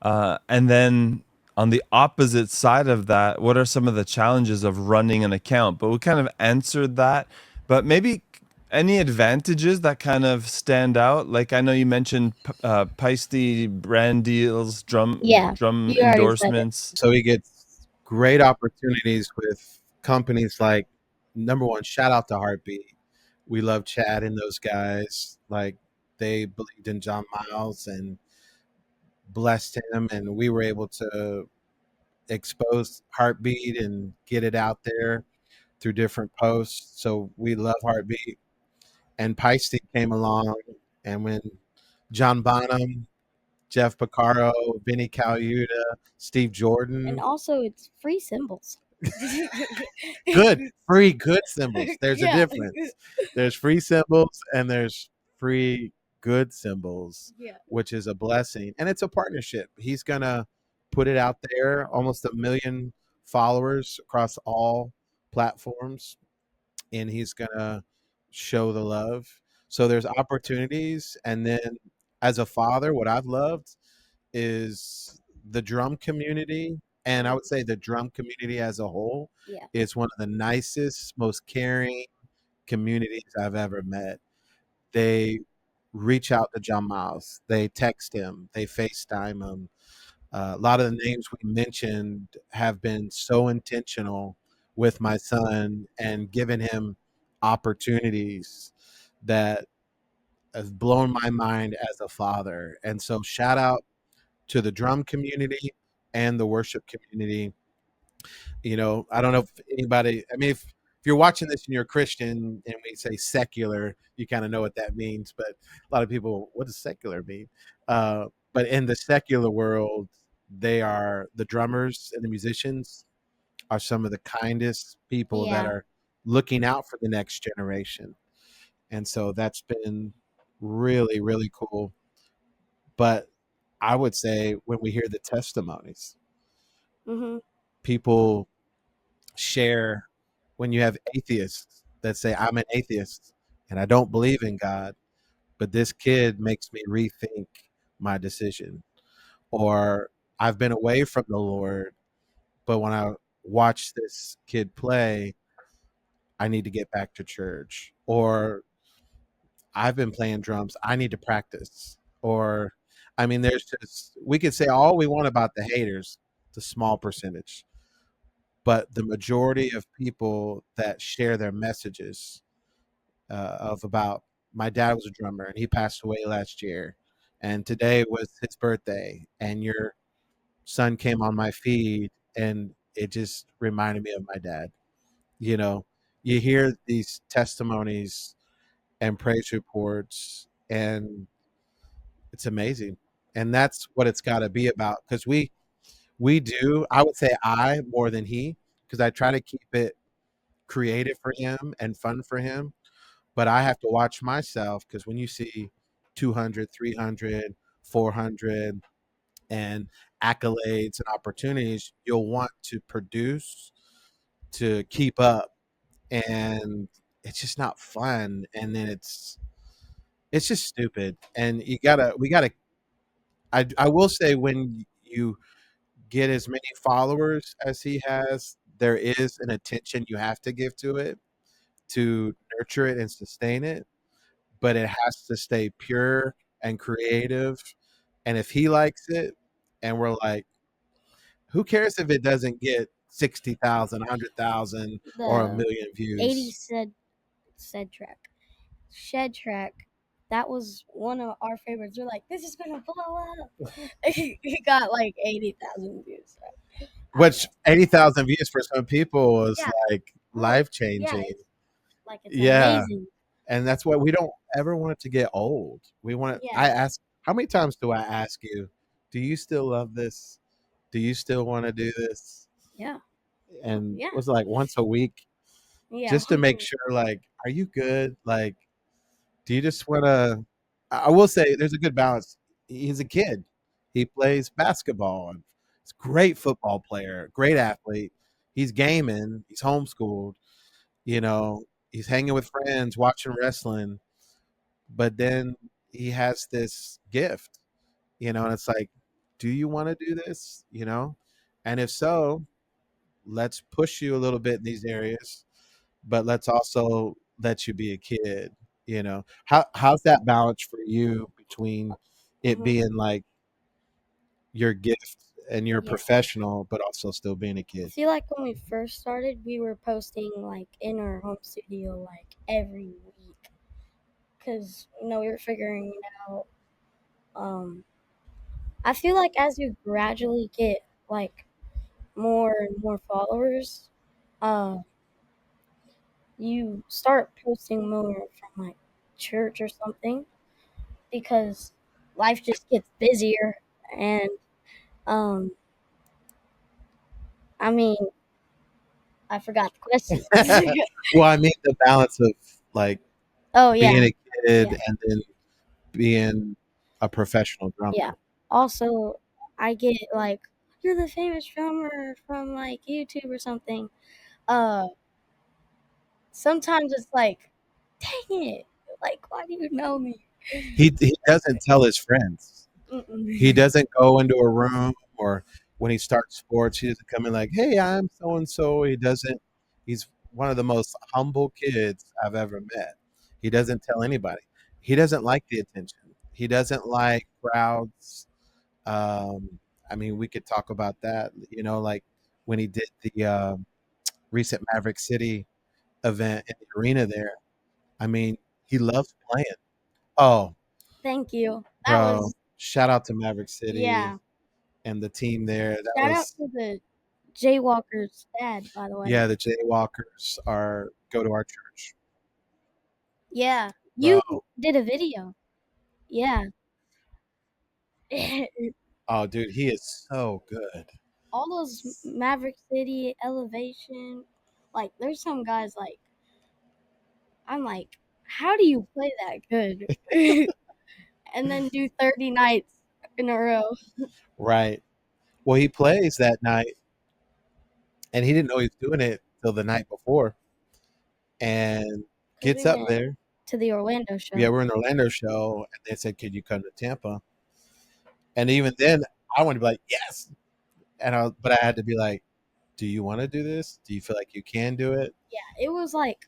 And then on the opposite side of that, what are some of the challenges of running an account? But we kind of answered that. But maybe any advantages that kind of stand out? Like I know you mentioned Peisty brand deals, Yeah, drum you already said it. endorsements. So he gets great opportunities with companies like, number one, shout out to Heartbeat. We love Chad and those guys. Like, they believed in John Miles and blessed him, and we were able to expose Heartbeat and get it out there through different posts. So we love Heartbeat. And Peisty came along, and when John Bonham, Jeff Picaro, Vinny Caluta, Steve And Jordan, also, it's free symbols. good, free, good symbols. There's a Yeah. difference. There's free symbols and there's free, good symbols, Yeah. which is a blessing. And it's a partnership. He's going to put it out there, almost 1 million followers across all platforms, and he's going to show the love. So there's opportunities. And then as a father, what I've loved is the drum community, and I would say the drum community as a whole Yeah. is one of the nicest, most caring communities I've ever met. They reach out to John Miles, they text him, they FaceTime him. A lot of the names we mentioned have been so intentional with my son and given him opportunities that have blown my mind as a father. And so, shout out to the drum community and the worship community. I don't know if anybody, I mean, if you're watching this and you're a Christian and we say secular, you kind of know what that means. But a lot of people, what does secular mean? But in the secular world, they are the drummers and the musicians are some of the kindest people that Yeah. are looking out for the next generation. And so that's been really, really cool. But I would say when we hear the testimonies, Mhm. people share when you have atheists that say, I'm an atheist and I don't believe in God, but this kid makes me rethink my decision. Or I've been away from the Lord, but when I watch this kid play, I need to get back to church. Or I've been playing drums, I need to practice. Or, I mean, there's just, we could say all we want about the haters, the small percentage, but the majority of people that share their messages of about my dad was a drummer and he passed away last year, and today was his birthday, and your son came on my feed, and it just reminded me of my dad. You know, you hear these testimonies and praise reports, and it's amazing. And that's what it's got to be about, because we do, I would say I more than he, because I try to keep it creative for him and fun for him. But I have to watch myself, because when you see 200, 300, 400, and accolades and opportunities, you'll want to produce to keep up, and it's just not fun. And then it's just stupid. And we gotta. I will say, when you get as many followers as he has, there is an attention you have to give to it to nurture it and sustain it, but it has to stay pure and creative. And if he likes it, and we're like, who cares if it doesn't get 60,000, 100,000, or a The million 80 views? said track. Shed track. That was one of our favorites. We're like, this is gonna blow up. He got like 80,000 views. I don't Which know. 80,000 views for some people is Yeah. like Well, life yeah, changing. it's like it's Yeah. amazing. And that's why we don't ever want it to get old. I Yeah. ask, how many times do I ask you, do you still love this? Do you still want to do this? Yeah. And Yeah. it was like once a week, Yeah. just to make sure, like, are you good? Like, do you just want to? I will say there's a good balance. He's a kid. He plays basketball. And he's a great football player, great athlete. He's gaming. He's homeschooled. You know, he's hanging with friends, watching wrestling. But then he has this gift, and it's like, do you want to do this? And if so, let's push you a little bit in these areas, but let's also let you be a kid. How's that balance for you between it hmm being like your gift and your Yeah. professional, but also still being a I kid? feel like when we first started, we were posting like in our home studio like every week because we were figuring it out. Um, I feel like as you gradually get like more and more followers, uh, you start posting more from like church or something because life just gets busier and um, I mean, I forgot the question. Well, I mean the balance of like Oh yeah, being a yeah, kid and then being a professional yeah. drummer. Also, I get like you're the famous drummer from like YouTube or something. Uh, Sometimes it's like, dang it, like why do you know me? He doesn't tell his friends. He Mm-mm. doesn't go into a room, or when he starts sports, he doesn't come in like, "Hey, I'm so and so." He doesn't. He's one of the most humble kids I've ever met. He doesn't tell anybody. He doesn't like the attention. He doesn't like crowds. I mean, we could talk about that. Like when he did the recent Maverick City event in the arena there. I mean, he loves playing. Oh, Thank you. That bro, was shout out to Maverick City yeah. and the team there. That Shout out was, to the Jaywalker's dad, by the way. yeah, the Jaywalkers are go to our church. Yeah, you Bro. did a video. Yeah. Oh, dude, he is so good. all those Maverick City, Elevation, like there's some guys like I'm like, how do you play that good? And then do 30 nights in a row. Right. Well, he plays that night, and he didn't know he was doing it till the night before, and 'Cause gets we up went there. to the Orlando show. Yeah, we're in the Orlando show, and they said, "Could you come to Tampa?" And even then, I wanted to be like, "Yes," but I had to be like, "Do you want to do this? Do you feel like you can do it?" Yeah, it was like,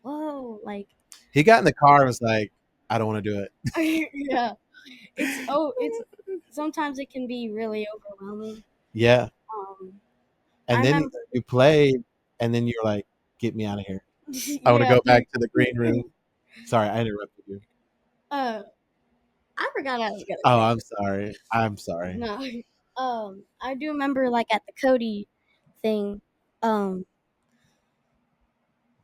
whoa, like He got in the car and was like, "I don't want to do it." yeah. It's sometimes it can be really overwhelming. Yeah, I and then remember you played, and then you're like, "Get me out of here! I want to yeah, go back to the green room." Sorry, I interrupted you. uh I forgot I was gonna Oh, say I'm this. sorry. I'm sorry. No. I do remember like at the Cody thing, um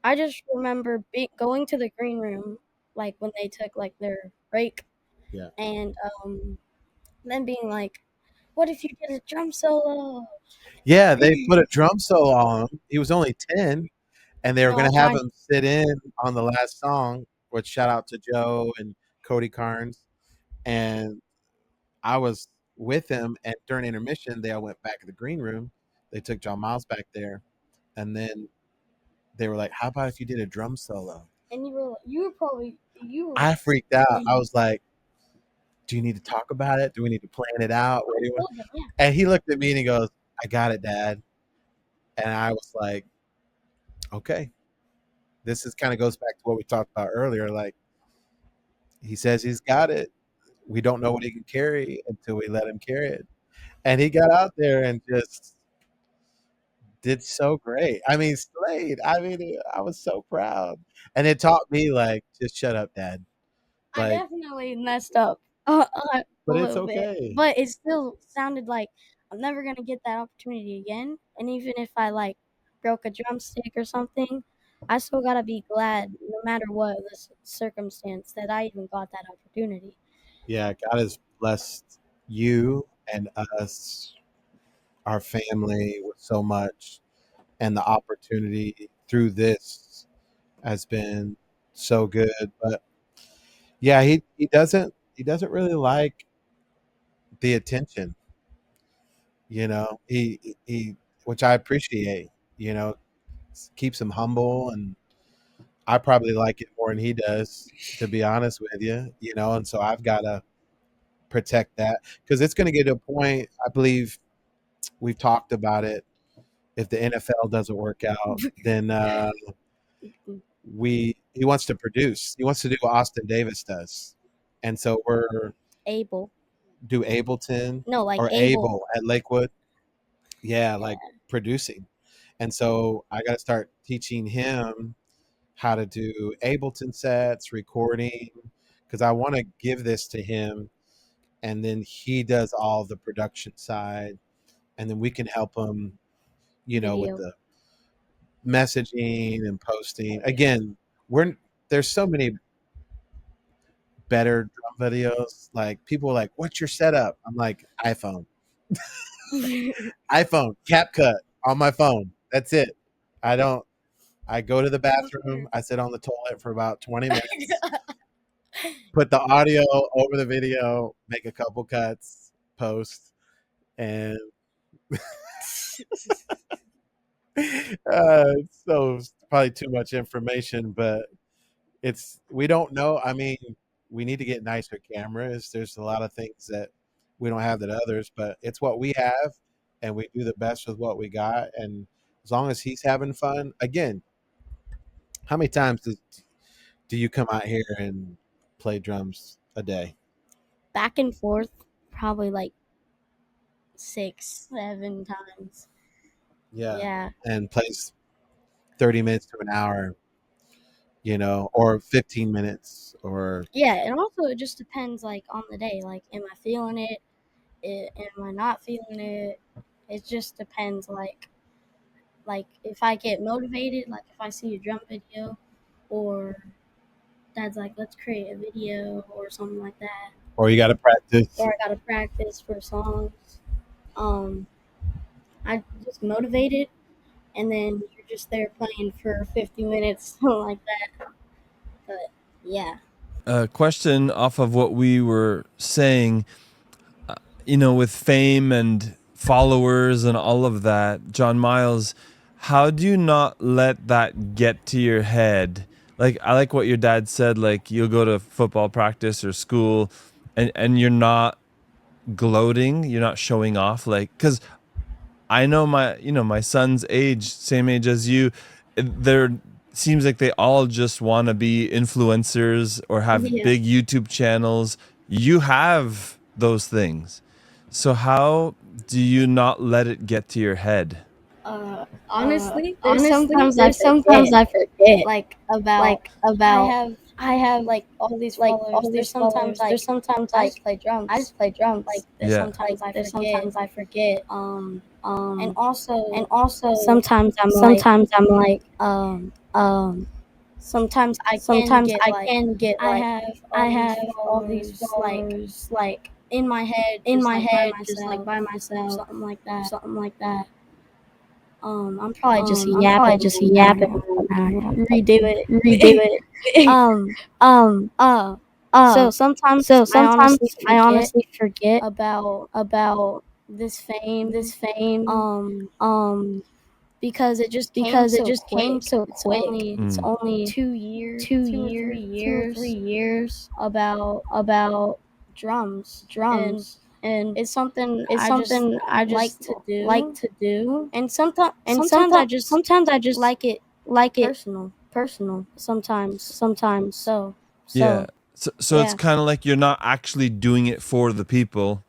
I just remember going to the green room, like when they took like their break, Yeah. and then being like, "What if you did a drum solo?" Yeah, they put a drum solo on him. He was only 10, and they were No, I going to have tried. him sit in on the last song, which shout out to Joe and Cody Carnes. And I was with him, and during intermission, they all went back to the green room. They took John Miles back there, and then they were like, "How about if you did a drum solo?" And you were probably you were I freaked out. I was like, "Do you need to talk about it? Do we need to plan it out? What do you want?" told them, yeah. And he looked at me and he goes, "I got it, Dad." And I was like, "Okay." This is kind of goes back to what we talked about earlier. Like, he says he's got it. We don't know what he can carry until we let him carry it. And he got out there and just did so great. I mean, slayed. I mean, I was so proud. And it taught me, like, just shut up, Dad. I Like, definitely messed up a but it's little bit, okay. but it still sounded like I'm never gonna get that opportunity again. And even if I like broke a drumstick or something, I still gotta be glad, no matter what the circumstance, that I even got that opportunity. Yeah, God has blessed you and us, our family, with so much. And the opportunity through this has been so good. But yeah, he doesn't really like the attention, he which I appreciate, you know, keeps him humble, and I probably like it more than he does, to be honest with you, and so I've got to protect that because it's going to get to a point. I believe we've talked about it. If the NFL doesn't work out, then he wants to produce. He wants to do what Austin Davis does, and so we're Able, do Ableton no, like or able. Able at Lakewood. Yeah, Yeah, like producing. And so I got to start teaching him how to do Ableton sets, recording, because I want to give this to him, and then he does all the production side, and then we can help him, with video. the messaging and posting. Again, we're there's so many better drum videos. Like people are like, "What's your setup?" I'm like, "iPhone, iPhone, CapCut on my phone. That's it. I don't. I go to the bathroom. I sit on the toilet for about 20 minutes, put the audio over the video, make a couple cuts, post, and so it's probably too much information, but we don't know. I mean, we need to get nicer cameras. There's a lot of things that we don't have that others, but it's what we have, and we do the best with what we got. And as long as he's having fun, again, how many times do you come out here and play drums a day? Back and forth, probably like 6, 7 times. Yeah. Yeah. And plays 30 minutes to an hour, or 15 minutes or Yeah, and also it just depends like on the day. Like, am I feeling it? Am I not feeling it? It just depends. Like if I get motivated, like if I see a drum video, or Dad's like, let's create a video or something like that, you got to practice. or I gotta practice for songs. Um, I just motivated, and then you're just there playing for 50 minutes, something like that. But yeah. A question off of what we were saying, with fame and followers and all of that, John Miles, how do you not let that get to your head? Like, I like what your dad said, like, you'll go to football practice or school and you're not gloating, you're not showing off, like, because I know my son's age, same age as you. There seems like they all just want to be influencers or have Yeah. big YouTube channels. You have those things. So how do you not let it get to your head? Honestly, There's sometimes I forget like I about have like all these followers. There's sometimes like I just play drums. like There's Yeah. sometimes I there's forget. sometimes I forget. And And also also sometimes I'm like um sometimes I can sometimes get I like can get I like have I all these have all these followers like followers like in my head, in just my like by head just like myself, by or myself something like or that. something like that. I'm probably just I'm probably yapping. just Right yapping now. right now. Redo Redo it. it. um. um So uh sometimes so I honestly sometimes I forget honestly forget about about this fame. this fame Um. um Because it just came because it so just came quick. so It's quick. only It's Mm. only 2 or 3 2 or 3 years years about about drums, and drums, and it's something it's I just something I like just to like do. to do. And And sometimes I just sometimes I just like it like it personal. personal Sometimes. sometimes. So Yeah. So So it's yeah. kind of like you're not actually doing it for the people.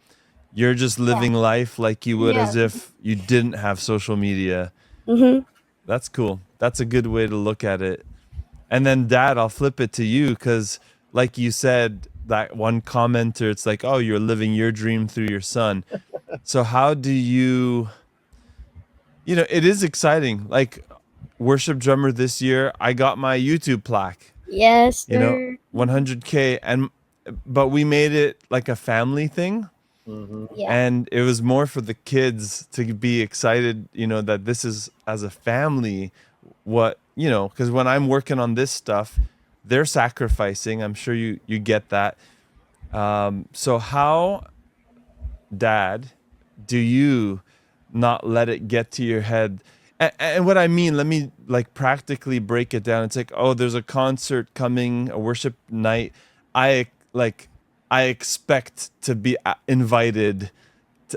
You're just Yeah. living life like you would Yeah. as if you didn't have social media. Mhm. That's cool. That's a good way to look at it. And then, Dad, I'll flip it to you because, like you said, that one commenter, it's like, oh, you're living your dream through your son. So, how do it is exciting. Like, worship drummer this year, I got my YouTube plaque, Yes, sir. 100K. But we made it like a family thing. hmm Yeah. And it was more for the kids to be excited, that this is as a family because when I'm working on this stuff, they're sacrificing. I'm sure you get that. So how, Dad, do you not let it get to your head? And what I mean, let me like practically break it down. It's like, oh, there's a concert coming, a worship night. I like I expect to be invited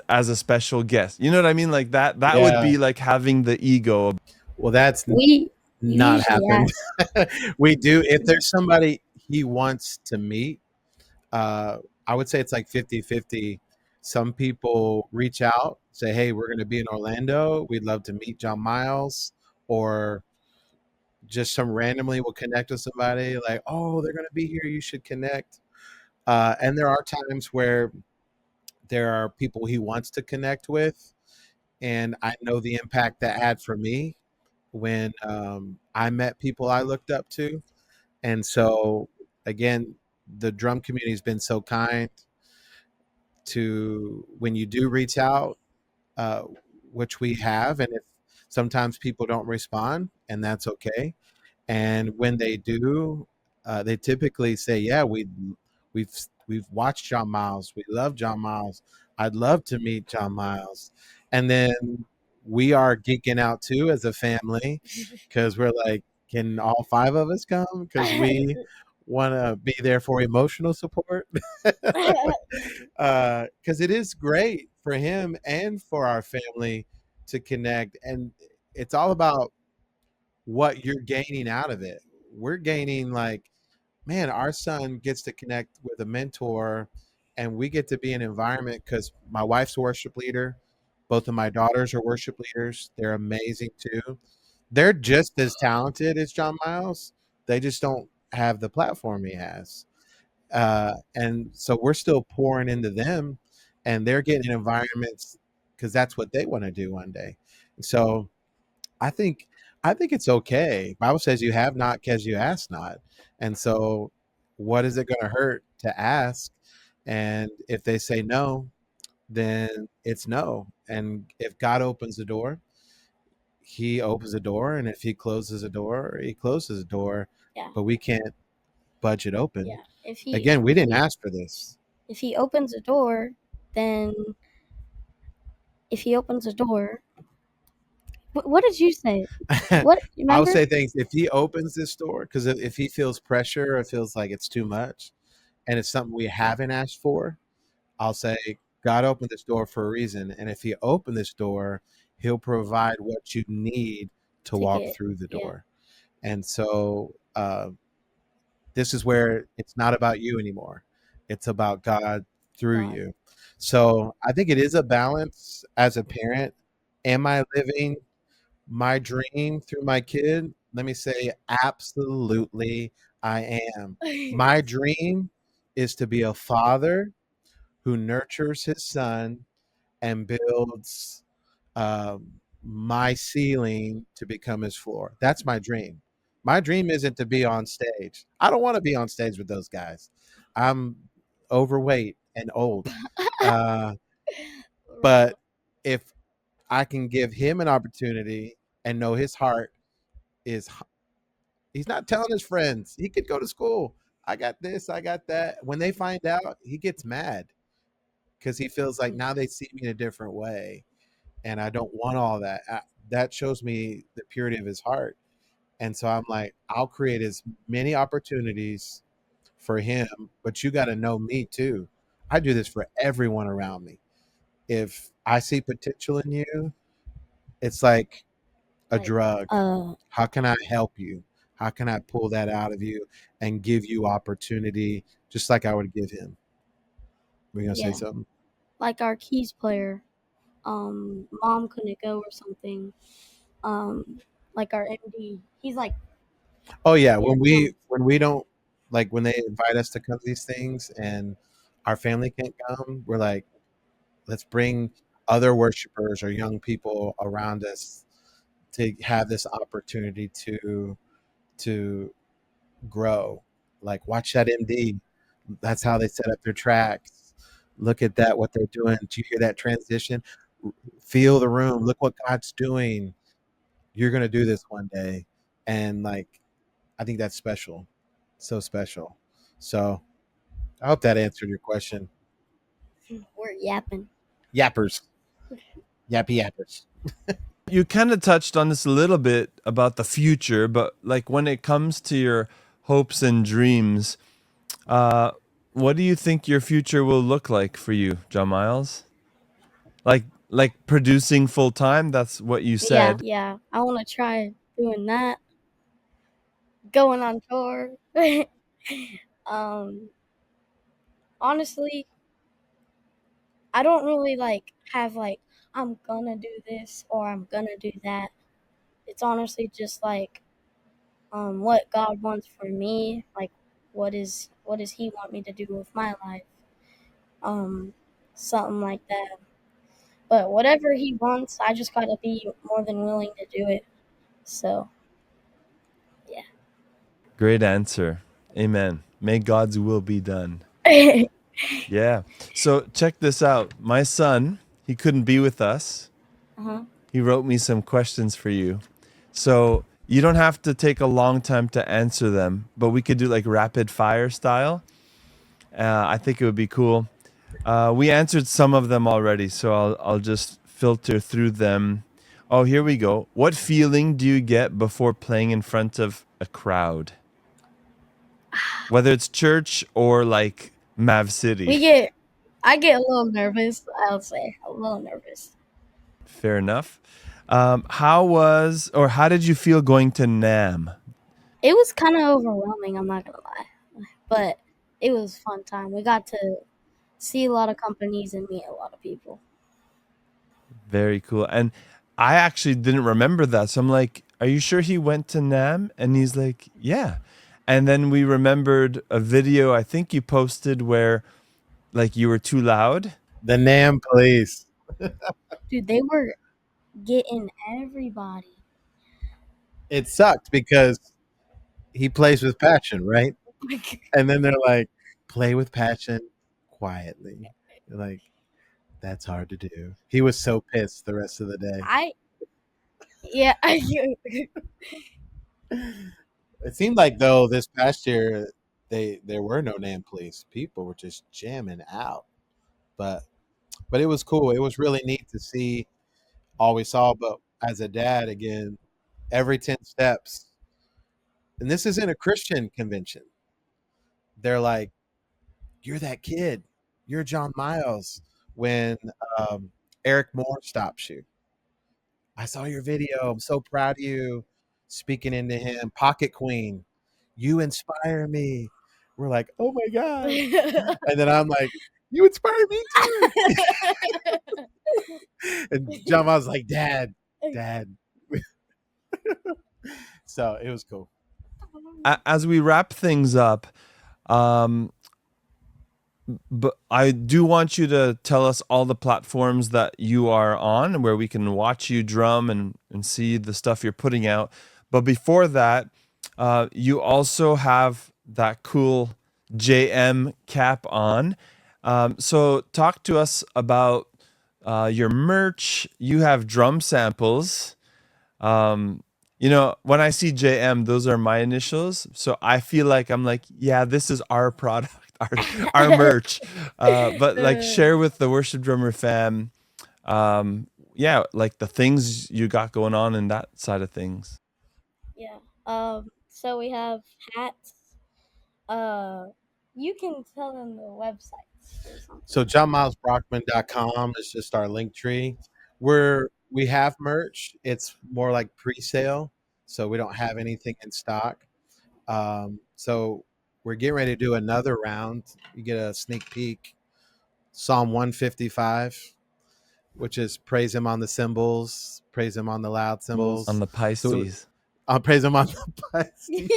as a special guest. You know what I mean? Like that would Yeah. be like having the ego. Well, that's We not usually happened. ask. We do if there's somebody he wants to meet. I would say it's like 50-50. Some people reach out, say, hey, we're going to be in Orlando, we'd love to meet John Miles, or just some randomly will connect with somebody like, oh, they're going to be here, you should connect. And there are times where there are people he wants to connect with, and I know the impact that had for me when I met people I looked up to. And so, again, the drum community has been so kind to when you do reach out, uh, which we have. And if sometimes people don't respond, and that's okay. And when they do, they typically say, "Yeah, we've we've watched John Miles. We love John Miles. I'd love to meet John Miles." And then we are geeking out too as a family because we're like, "Can all five of us come?" Because we want to be there for emotional support. Because it is great for him and for our family to connect, and it's all about what you're gaining out of it. We're gaining like, man, our son gets to connect with a mentor, and we get to be in an environment because my wife's a worship leader. Both of my daughters are worship leaders. They're amazing too. They're just as talented as John Miles. They just don't have the platform he has. And so we're still pouring into them, and they're getting in environments because that's what they want to do one day. So I think I think it's okay. Bible says you have not because you ask not. And so what is it going to hurt to ask? And if they say no, then it's no. And if God opens the door, he opens the door, and if he closes a door, he closes the door. Yeah. But we can't budge it open. Yeah. Again, we didn't ask for this. If he opens a door, then if he opens a door, what did you say? What I remember? would say things if he opens this door, because if he feels pressure or feels like it's too much, and it's something we haven't asked for, I'll say God opened this door for a reason, and if he opened this door, he'll provide what you need to walk through the door. And so this is where it's not about you anymore. It's about God through you. So I think it is a balance as a parent. Am I living my dream through my kid? Let me say, absolutely, I am. My dream is to be a father who nurtures his son and builds my ceiling to become his floor. That's my dream. My dream isn't to be on stage. I don't want to be on stage with those guys. I'm overweight and old. But if I can give him an opportunity and know his heart is, he's not telling his friends. He could go to school. I got this, I got that. When they find out, he gets mad because he feels like now they see me in a different way. And I don't want all that. That shows me the purity of his heart. And so I'm like, I'll create as many opportunities for him, but you got to know me too. I do this for everyone around me. If I see potential in you, it's like a drug. How can I help you? How can I pull that out of you and give you opportunity just like I would give him? We're going to say something? Like our keys player, mom couldn't go or something. Like our MD, he's like, oh yeah, when we don't, like when they invite us to come to these things and our family can't come, we're like, let's bring other worshipers or young people around us to have this opportunity to grow. Like watch that MD. That's how they set up their tracks. Look at that, what they're doing. Do you hear that transition? Feel the room. Look what God's doing. You're gonna do this one day. And like I think that's special. So special. So I hope that answered your question. We're yapping. Yappers. Yappy yappers. You kind of touched on this a little bit about the future, but like when it comes to your hopes and dreams, what do you think your future will look like for you, John Miles? Like producing full time, that's what you said. Yeah, I want to try doing that. Going on tour. Honestly, I don't really have I'm gonna do this or I'm gonna do that. It's honestly just what God wants for me, like what does he want me to do with my life? Something like that. But whatever he wants, I just gotta be more than willing to do it. So yeah. Great answer. Amen. May God's will be done. Yeah. So check this out. My son, he couldn't be with us. He wrote me some questions for you. So you don't have to take a long time to answer them, but we could do like rapid fire style. I think it would be cool. We answered some of them already, so I'll just filter through them. Oh, here we go. What feeling do you get before playing in front of a crowd? Whether it's church or like Mav City. I get a little nervous, I'll say. A little nervous. Fair enough. How did you feel going to NAM? It was kind of overwhelming, I'm not gonna lie. But it was a fun time. We got to see a lot of companies and meet a lot of people. Very cool. And I actually didn't remember that. So I'm like, are you sure he went to NAM? And he's like, yeah. And then we remembered a video I think you posted where like you were too loud. The NAM police. Dude, they were getting everybody. It sucked because he plays with passion, right? And then they're like, play with passion quietly. Like, That's hard to do. He was so pissed the rest of the day. Yeah. It seemed like though this past year there were no name police. People were just jamming out. But it was cool. It was really neat to see all we saw. But as a dad, again, every 10 steps, and this isn't a Christian convention. They're like, "You're that kid. You're John Miles." When um, Eric Moore stops you, I saw your video. I'm so proud of you. Speaking into him, Pocket Queen, you inspire me. We're like, oh my god, and then I'm like, you inspire me too. And John Miles was like, Dad. So it was cool. As we wrap things up, um, but I do want you to tell us all the platforms that you are on where we can watch you drum and see the stuff you're putting out. But before that, you also have that cool JM cap on. So talk to us about your merch. You have drum samples. Um, when I see JM, those are my initials. So I feel like I'm like, yeah, this is our product, our merch. But like share with the Worship Drummer fam, yeah, like the things you got going on in that side of things. Yeah. So we have hats. You can tell them the websites or something. So johnmilesbrockman.com is just our link tree. We have merch. It's more like pre-sale, so we don't have anything in stock. So we're getting ready to do another round. You get a sneak peek. Psalm 155, which is praise him on the cymbals, praise him on the loud cymbals. On the Pisces. I'll praise him on the Pisces.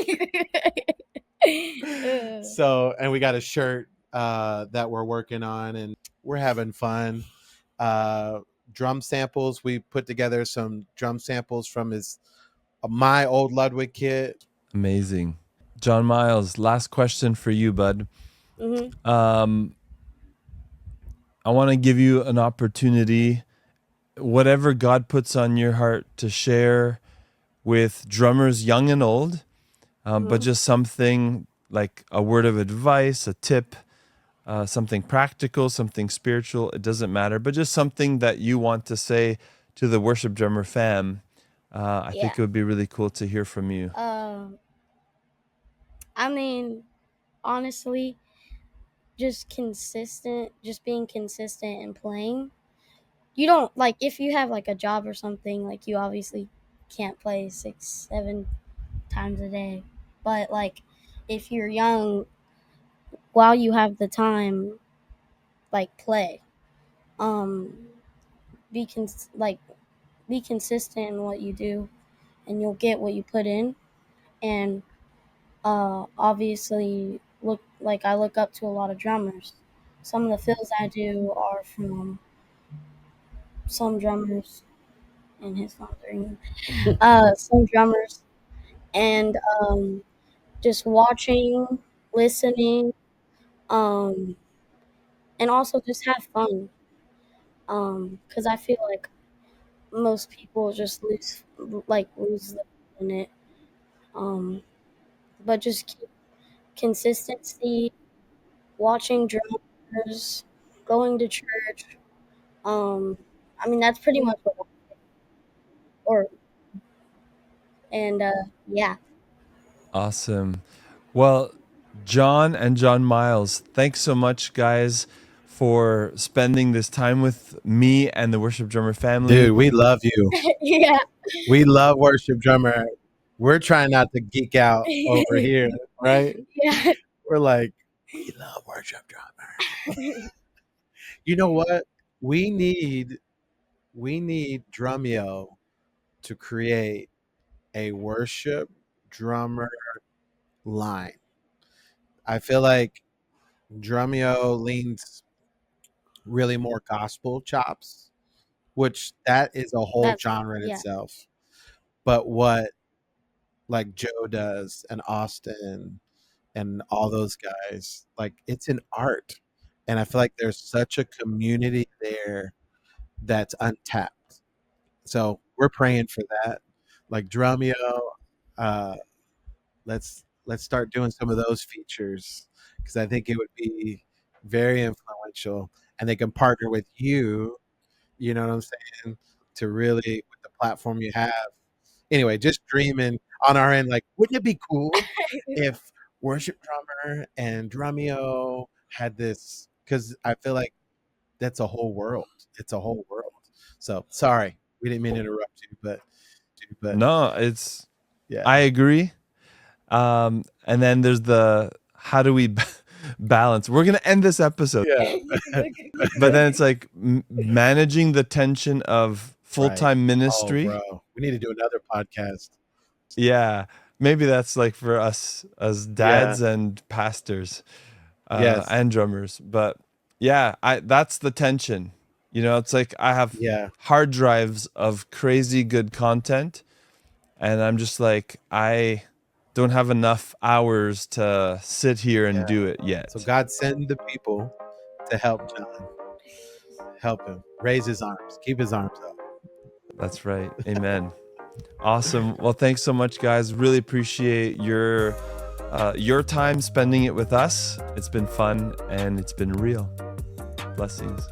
So, and we got a shirt that we're working on, and we're having fun. Drum samples. We put together some drum samples from my old Ludwig kit. Amazing. John Miles, last question for you, bud. Mm-hmm. I want to give you an opportunity, whatever God puts on your heart to share with drummers young and old, but just something like a word of advice, a tip, something practical, something spiritual. It doesn't matter, but just something that you want to say to the Worship Drummer fam. I think it would be really cool to hear from you. I mean, honestly, just being consistent and playing. You don't like if you have like a job or something, like you obviously can't play 6-7 times a day. But like if you're young, while you have the time, like play. Be be consistent in what you do, and you'll get what you put in. And obviously, I look up to a lot of drummers. Some of the fills I do are from some drummers, and his phone's ringing. Some drummers, and just watching, listening, um, and also just have fun. Because I feel like most people just lose the fun in it. Um, but just keep consistency, watching drummers, going to church. I mean that's pretty much what. Or and yeah. Awesome. Well, John and John Miles, thanks so much, guys, for spending this time with me and the Worship Drummer family. Dude, we love you. Yeah. We love Worship Drummer. We're trying not to geek out over here, right? Yeah. We're like, we love Worship Drummer. You know what? We need Drumeo to create a worship drummer line. I feel like Drumeo leans really more gospel chops, which that is a whole genre in itself. But what like Joe does and Austin and all those guys, like it's an art. And I feel like there's such a community there that's untapped. So we're praying for that. Like Drumeo, uh, let's start doing some of those features because I think it would be very influential, and they can partner with you. You know what I'm saying? To really with the platform you have. Anyway, just dreaming on our end. Like, wouldn't it be cool if worship drummer and Drumeo had this? Because I feel like that's a whole world. It's a whole world. So sorry, we didn't mean to interrupt you, but No, it's yeah, I agree. And then there's the how do we balance? We're gonna end this episode, yeah, but then it's like managing the tension of right. full-time Oh, ministry. bro, we need to do another podcast. Yeah, maybe that's like for us as Yeah, dads and pastors yes, and drummers. But yeah, I that's the tension. You know, it's like I have yeah, hard drives of crazy good content, and I'm just like I don't have enough hours to sit here and yeah. do it So yet. God send the people to help John, help him raise his arms, keep his arms up. That's right. Amen. Awesome. Well, thanks so much, guys. Really appreciate your time spending it with us. It's been fun and it's been real. Blessings.